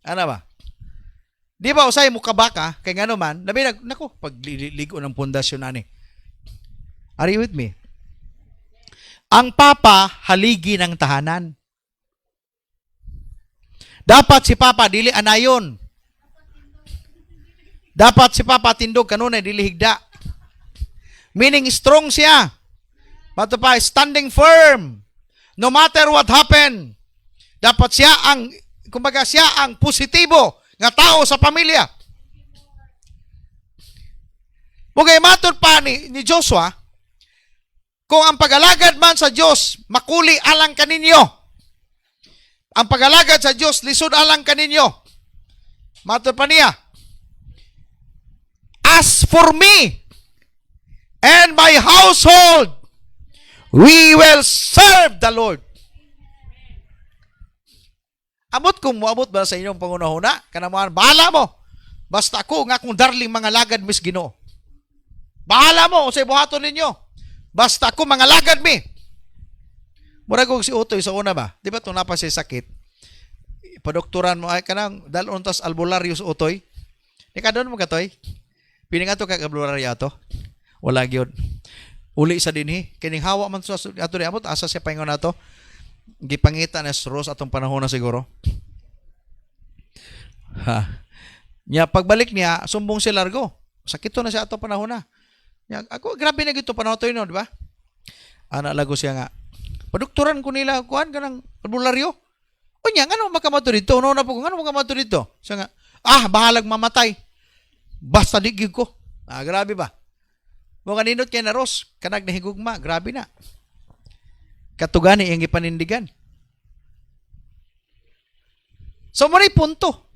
Ano ba? Di ba, usay mo kabaka, kay nga naman, nabi, nako, pagligo ng pundasyon ani. Are you with me? Ang Papa, haligi ng tahanan. Dapat si Papa dili anayon. Dapat si Papa tindog kanunay dili higda. Meaning strong siya. Pato pa standing firm. No matter what happen. Dapat siya ang kumbaga siya ang positibo nga tao sa pamilya. Mugay matod pa ni Joshua, kung ang pag-alagad man sa Diyos makuli alang kaninyo. Ang pag-alagad sa Diyos, lisod alang kaninyo. Matod pa niya, as for me and my household, we will serve the Lord. Amot kung moabot ba sa inyong pangunahuna, kanamuhan, bahala mo. Basta ako, nga kung darling mga lagad mis Ginoo. Bahala mo, sa buhaton ninyo. Basta ako, mga lagad mi. Mura kong si Utoy sa una ba? Di ba itong napas siya sakit? Padoktoran mo, ay kanang dalon tas albularyo sa Utoy. Ika doon mo katoy? Pininga to kag albularyo ato? Wala gyud. Uli sa dinhi. Kining hawa man sa ato ni amot, asa siya paingon nato? Gipangita na Ros atong panahon na siguro. Ha. Nya pagbalik niya, sumbong si Largo. Sakit to na siya ato panahon na. Nya, ako, grabe na gito panahon to yun, di ba? Anak lago siya nga. Padoktoran ko nila, kuhan ka ng albularyo. O niya, ano makamato dito? Ano na po kung ano makamato dito? Siya nga, bahalag mamatay. Basta digig ko. Grabe ba? Mga ninot kay na Ros, kanag na higugma, grabe na. Katugani yung ipanindigan. So, muna punto.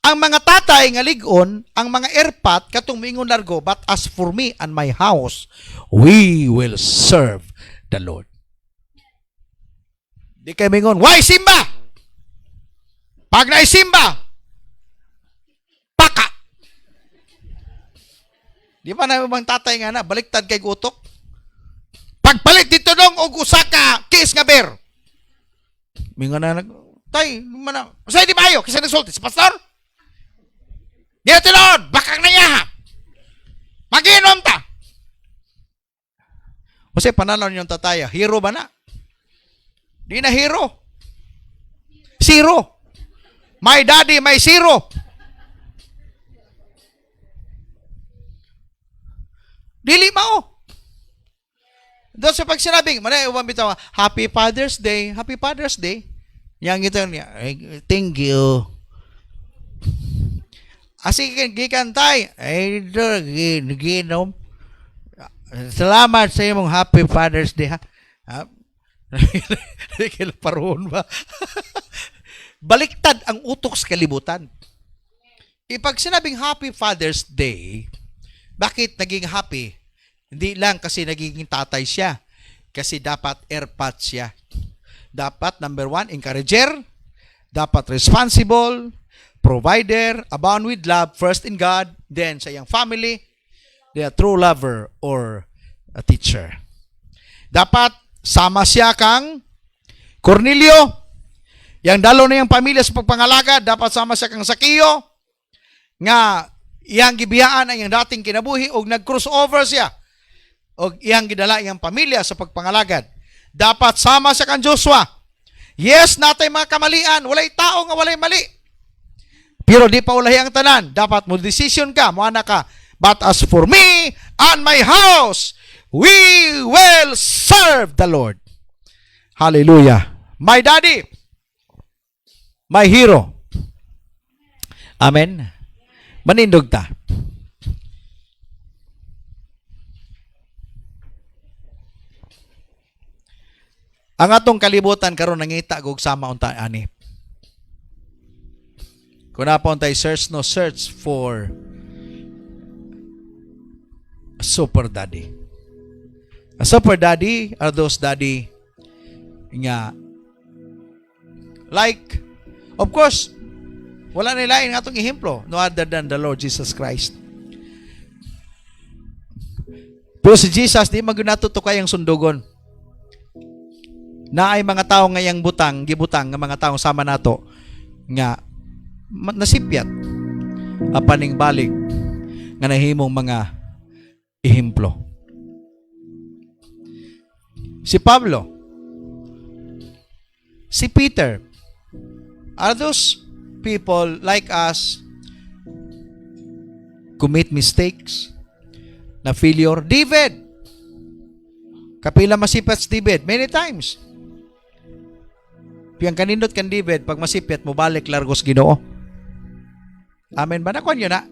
Ang mga tatay nga ligon, ang mga erpat, katong mingon largo, but as for me and my house, we will serve the Lord. Di kayo mingon, why simba? Pag naisimba, paka. Di ba na mga tatay nga na, baliktad kay gutok? Pagpalit dito dong og usa ka kiss nga beer. Mingon na tay, mana, say di bayo kasi nagsulti si pastor. Di na tinod, bakang na yaha. Mag-inom ta. Kasi pananaw niyong tataya, hero ba na? Di na hero. Zero. My daddy, may zero. Dili mao. Doon sa pag sinabing, manay ubang bitaw, Happy Father's Day, Happy Father's Day. Yang ito niya, thank you. Asik gikantay, ay ginom. Salamat sa imong Happy Father's Day. Ha? Paroon ba? Baliktad ang utok sa kalibutan. Ipag sinabing Happy Father's Day, bakit naging happy? Hindi lang kasi nagiging tatay siya. Kasi dapat airpat siya. Dapat, number 1, encourager. Dapat responsible, provider, abound with love, first in God, then sa iyang family, the true lover or a teacher. Dapat, sama siya kang Cornelio. Yang dalo na yung pamilya sa pagpangalaga, dapat sama siya kang Sakio. Nga, iyang gibiyaan ang iyang dating kinabuhi o nag-crossover siya. O iyang gidala iyang pamilya sa pagpangalagad. Dapat sama siya kang Joshua. Yes, natay mga kamalian. Walay tao nga walay mali. Pero di pa ulahi ang tanan. Dapat mo decision ka, mo anak ka. But as for me and my house, we will serve the Lord. Hallelujah. My daddy, my hero. Amen. Manindog ta. Ang atong kalibutan karon nangita og sama unta ani. Kung napon tay search for a super daddy. A super daddy are those daddy nga like, of course, wala na lain nga itong ehemplo no other than the Lord Jesus Christ. Pero si Jesus, di magunatuto kayang sundugon. Na ay mga tao ngayang gibutang nga mga taong sama nato nga nasipyat apaning balik nga nahimong mga ehemplo. Si Pablo, si Peter, are those people like us commit mistakes na failure? David, kapila masipat si David many times. Piyang kanindot kan David, pag masipyat mo balik largos Ginoo. Amen ba? Nakuan yun na.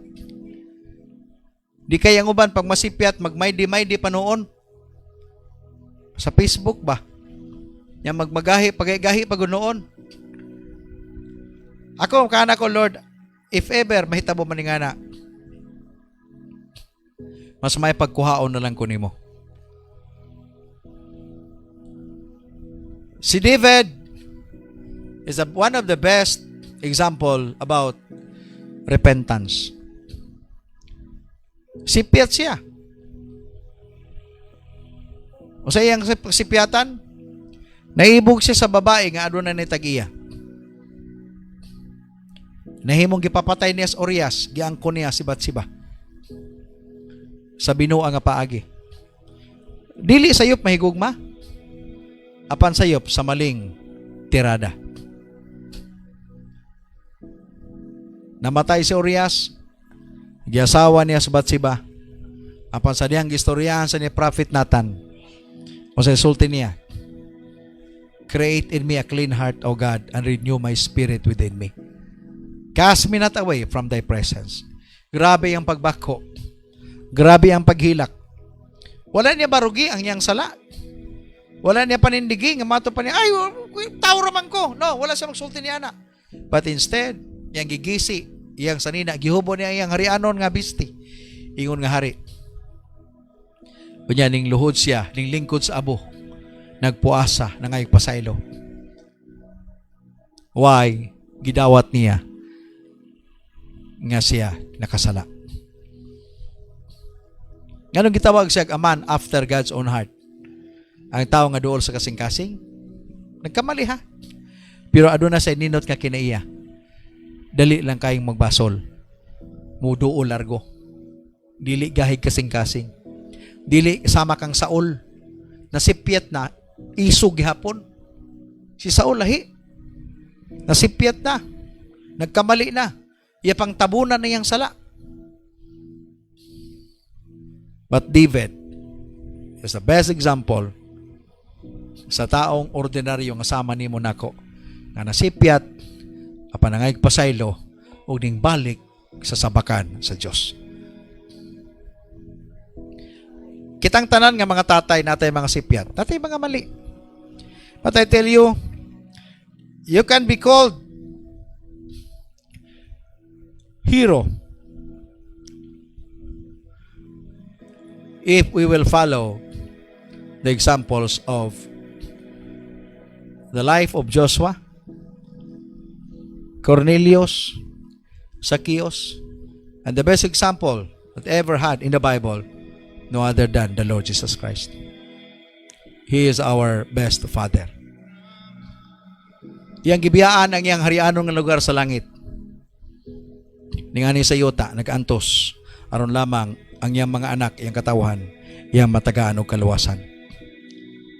Di kayang uban pag masipyat, magmaydi-maydi pa noon. Sa Facebook ba? Yang magmagahi, pagagahi pag noon. Ako, kana ko, Lord, if ever, mahitabo maningana, mas may pagkuhaon na lang ko nimo. Si David is one of the best example about repentance. Sipyat siya. O sa iyang sipyatan, naibog siya sa babae nga aduna ni tagiya. Nahimong gipapatay niya sa Urias, giangkon niya si Batsiba. Sa binuang nga paagi. Dili sayop mahigugma, apan sayop sa maling tirada. Namatay si Urias, giasawa niya sa Batsiba, apan sa diyang gistoryahan sa ni Prophet Nathan, o sa sulti niya, create in me a clean heart, O God, and renew my spirit within me. Cast me not away from thy presence. Grabe ang pagbako. Grabe ang paghilak. Wala niya barugi ang niyang sala. Wala niya panindigi, nga mato pa niya, ay, tao raman ko. No, wala siya magsulti niya na. But instead, yang gigisi, iyang sanina, gihubo niya iyang harianon nga bisti. Ingon nga hari. Kunya ning luhod siya, ning lingkod sa abo. Nagpuasa, nangayog pasaylo. Why? Gidawat niya nga siya nakasala. Nganong gitawag siya a man after God's own heart? Ang tao nga duol sa kasing-kasing, nagkamali ha. Pero aduna sa ninot nga kinaiya. Dali lang kayong magbasol. Muduol largo. Dili gahig kasing-kasing. Dili sama kang Saul. Nasipyat na, isog gihapon. Si Saul lahi. Nasipyat na. Nagkamali na. Iya pang tabunan na yang sala. But David is the best example sa taong ordinaryo nga sama nimo nako nga nasipyat apan nangayg pasaylo ug ning balik sa sabakan sa Dios. Kitang tanan nga mga tatay natay mga sipyat, natay mga mali. But I tell you, you can be called hero if we will follow the examples of the life of Joshua, Cornelius, Zacchaeus, and the best example that ever had in the Bible, no other than the Lord Jesus Christ. He is our best Father. Iyang gibiyaan ang iyang harianon nga lugar sa langit. Ningani sa yuta, nag-antos, aron lamang ang iyang mga anak, iyang katawhan, iyang matagaan og kaluwasan.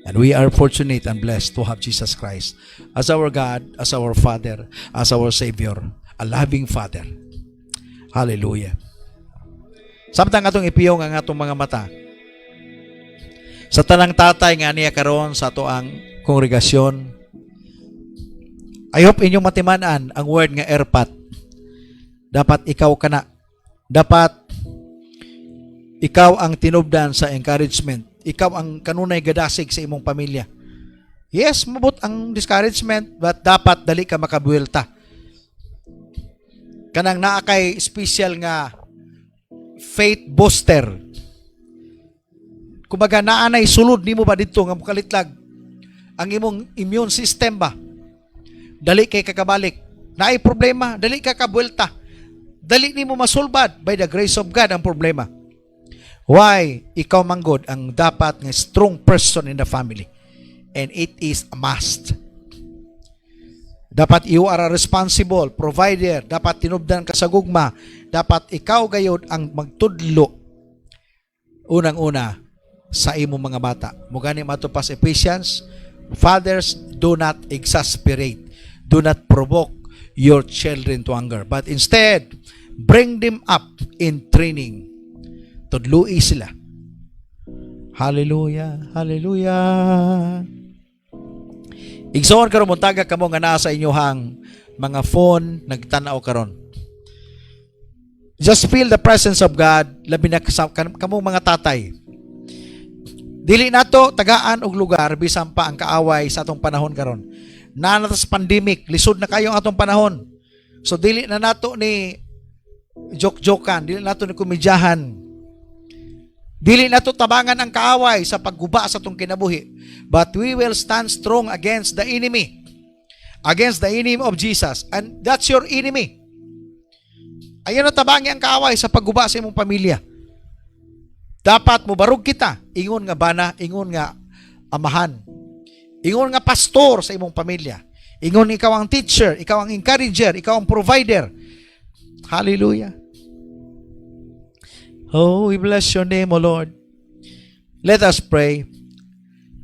And we are fortunate and blessed to have Jesus Christ as our God, as our Father, as our Savior, a loving Father. Hallelujah. Samtang atong ipiyong ang atong mga mata sa tanang tatay nga niya karon sa ato ang kongregasyon, I hope inyong matimanan ang word nga erpat. Dapat ikaw kana. Dapat ikaw ang tinubdan sa encouragement. Ikaw ang kanunay gadasig sa imong pamilya. Yes, mabot ang discouragement, but dapat dali ka makabuelta. Kanang naa kay special nga faith booster. Kumbaga naanay sulod nimo ba dito nga mukalitlag ang imong immune system ba? Dali kay kakabalik. Naay problema, dali ka kabuelta. Dali nimo masulbad by the grace of God ang problema. Why? Ikaw manggod ang dapat nga strong person in the family. And it is a must. Dapat you are a responsible provider. Dapat tinubdan ka sa gugma. Dapat ikaw gayud ang magtudlo. Unang-una sa imong mga bata. Mugani matupas Ephesians, fathers, do not exasperate. Do not provoke your children to anger. But instead, bring them up in training. Tudloi sila. Hallelujah. Hallelujah. Igsoon karon muntaga kamo nga naa sa inyohang mga phone nagtanaw karon. Just feel the presence of God labi na kamo mga tatay. Dili nato tagaan og lugar bisan pa ang kaaway sa atong panahon karon. Nanas pandemic, lisod na kayo ang atong panahon. So dili na nato ni joke-jokan, dili nato ni komedyahan. Dili nato tabangan ang kaaway sa pagguba sa atong kinabuhi. But we will stand strong against the enemy. Against the enemy of Jesus. And that's your enemy. Ayun na tabangi ang kaaway sa pagguba sa imong pamilya. Dapat mo barug kita. Ingon nga bana, ingon nga amahan. Ingon nga pastor sa imong pamilya. Ingon ikaw ang teacher, ikaw ang encourager, ikaw ang provider. Hallelujah. Oh, we bless your name, O Lord. Let us pray.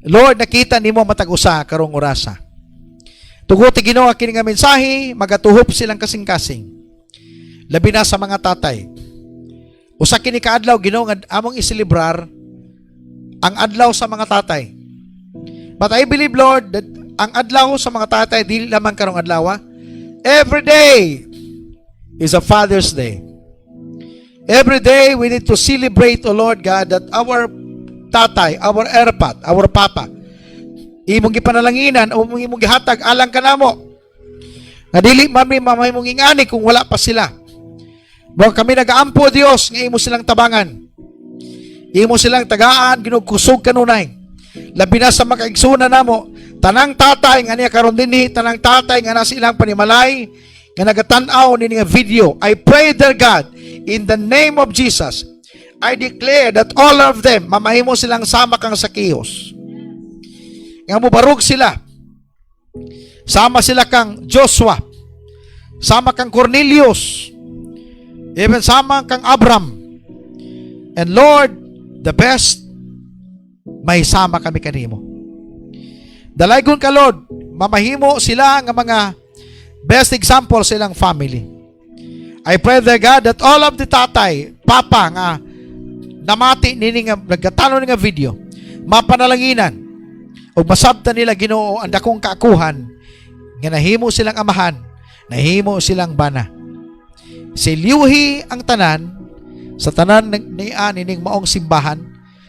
Lord, nakita nimo matag-usa karong orasa. Tuguti Ginoo kini nga mensahe, magatuhop silang kasing-kasing. Labi na sa mga tatay. Usa kini ka adlaw Ginoo nga among iselebrar ang adlaw sa mga tatay. But I believe, Lord, that ang adlaw sa mga tatay dili lamang karong adlaw. Every day is a Father's Day. Every day, we need to celebrate, O Lord God, that our tatay, our erpat, our papa, imong gipanalanginan, o imong gihatag, alang ka namo. Nga dili mami mamahimong ingani kung wala pa sila. Buang kami nagaampo Dios nga imo silang tabangan. Imo silang tagaan ginugkusog kanunay. Labi na sa makaigsunan namo, tanang tatay nga niya karon dinhi, tanang tatay nga nasa ilang panimalay nga nagatan-aw nini nga video. I pray dear God in the name of Jesus. I declare that all of them mamahimo silang sama kang Zacchaeus. Nga mubarog sila. Sama sila kang Joshua. Sama kang Cornelius. Even sama kang Abram. And Lord, the best, may sama kami kanimo. Dalaygon ka Lord, mamahimo sila nga mga best example sa ilang family. I pray dear God that all of the tatay, papa nga namati nini nga nagkatano nga video, mapanalanginan o masabta nila Ginoo ang dakong kaakuhan nga nahimo silang amahan, nahimo silang bana. Silyuhi ang tanan sa tanan nining maong simbahan,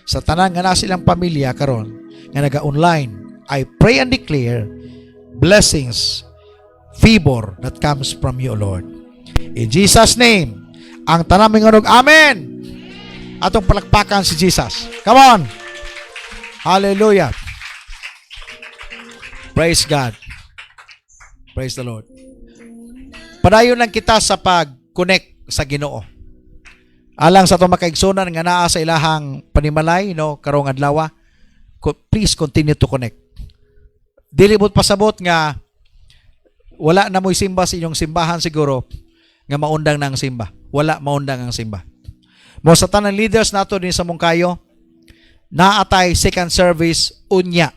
sa tanan nga na silang pamilya karon nga naga-online. I pray and declare blessings, favor that comes from you, Lord. In Jesus' name, ang tanan mingunog, amen. Atong palakpakan si Jesus. Come on. Hallelujah. Praise God. Praise the Lord. Padayon lang kita sa pag-connect sa Ginoo. Alang sa itong makaigsunan nga naa sa ilahang panimalay, karong adlaw, please continue to connect. Dili mo't pasabot nga wala na mo'y simba sa inyong simbahan siguro nga maundang ng simba. Wala maundang ang simba. Mo sa tanang leaders nato din sa Mungkayo, naatay second service unya.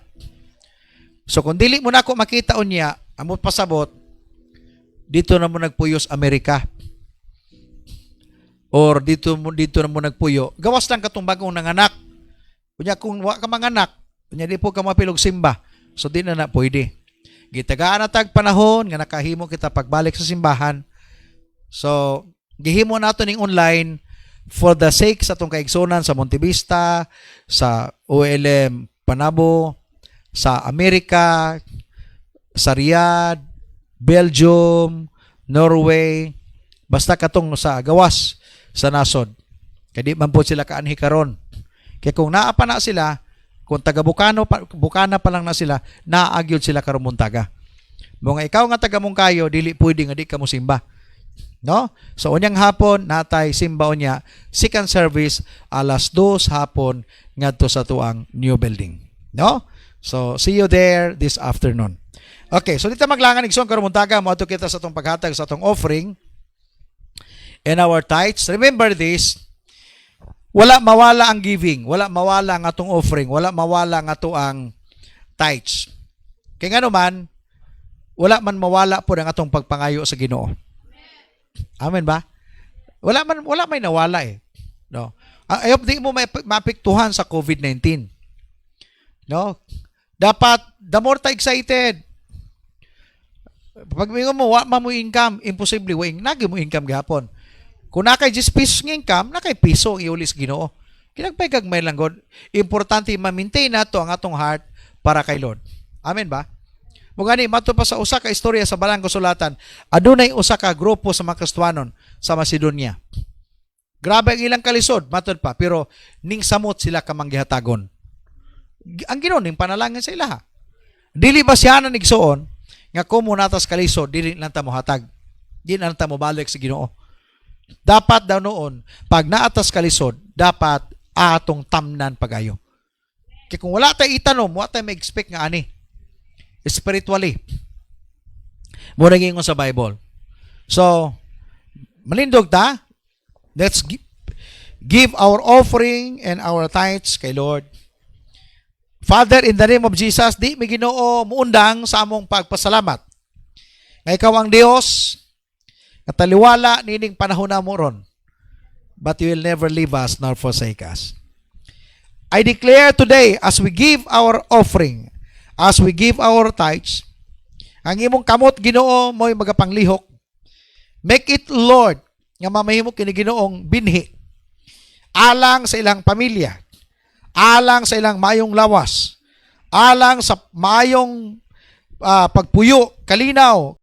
So kung dili mo na ako makita unya, amot pasabot, dito na mo nagpuyos Amerika. Or dito na mo nagpuyo. Gawas lang katong bagong nanganak. Kunya kung wa ka manganak, kunya di po ka mapilog simba. So di na pwede. Gitagaan na tag panahon nga nakahimo kita pagbalik sa simbahan. So gihimo nato ning online for the sake sa atong kaigsunan sa Montevista, sa OLM Panabo, sa Amerika, sa Riyadh, Belgium, Norway, basta katong sa gawas sa nasod. Kaya di man po sila kaanhi karon. Kaya kung naapa na sila, kung taga Bukana pa lang na sila, naagyod sila karon muntaga. Mga ikaw nga taga Mungkayo, dili pwede nga di ka mo simba. No? So unyang hapon natay simba unya, second service alas 2 hapon ngadto sa tuang new building. No? So see you there this afternoon. Okay, so dito maglangan igsoon karon muntaga mo ato kita sa atong paghatag sa atong offering and our tithes. Remember this, wala mawala ang giving, wala mawala ang atong offering, wala mawala ang ato ang tithes. Kaya nga naman, wala man mawala po ang atong pagpangayo sa Ginoo. Amen ba? Wala may nawala eh. No. Ayop di mo mapiktuhan sa COVID-19. No? Dapat the more ta excited. Pag mo wa mo income, imposible wing nagi mo income gihapon. Kung nakay 10 pesos ng income, nakay piso ang iulis Ginoo. Kinagpay gagmay lang God. Importante ma-maintain nato ang atong heart para kay Lord. Amen ba? Mugani mato pa sa usa ka istorya sa Balang Kasulatan, adunay usa ka grupo sa mga Kristiyanon sa Macedonia. Grabe ang ilang kalisod, matod pa, pero ning samot sila kamanggihatagon. Ang Ginoo ning panalangin sa ilaha. Dili ba siya na nigsuon nga kumo natas kalisod, dili lang ta mo hatag. Dili lang ta mo balik sa Ginoo. Dapat daw noon, pag naatas kalisod, dapat atong tamnan pagayo. Kaya kung wala tayo itanom, wala tayo may-expect nga ani. Spiritually. Muna gingon sa Bible. So, malindog ta. Let's give our offering and our tithes kay Lord. Father, in the name of Jesus, di may Ginoo muundang sa among pagpasalamat. Nga ikaw ang Dios, kataliwala nining panahon na mo ron. But you will never leave us nor forsake us. I declare today, as we give our offering, as we give our tithes, ang imong kamot Ginoo mo'y magapanglihok. Make it, Lord, nga mamahimo kini Ginoong binhi. Alang sa ilang pamilya, alang sa ilang mayong lawas, alang sa mayong pagpuyo, kalinaw,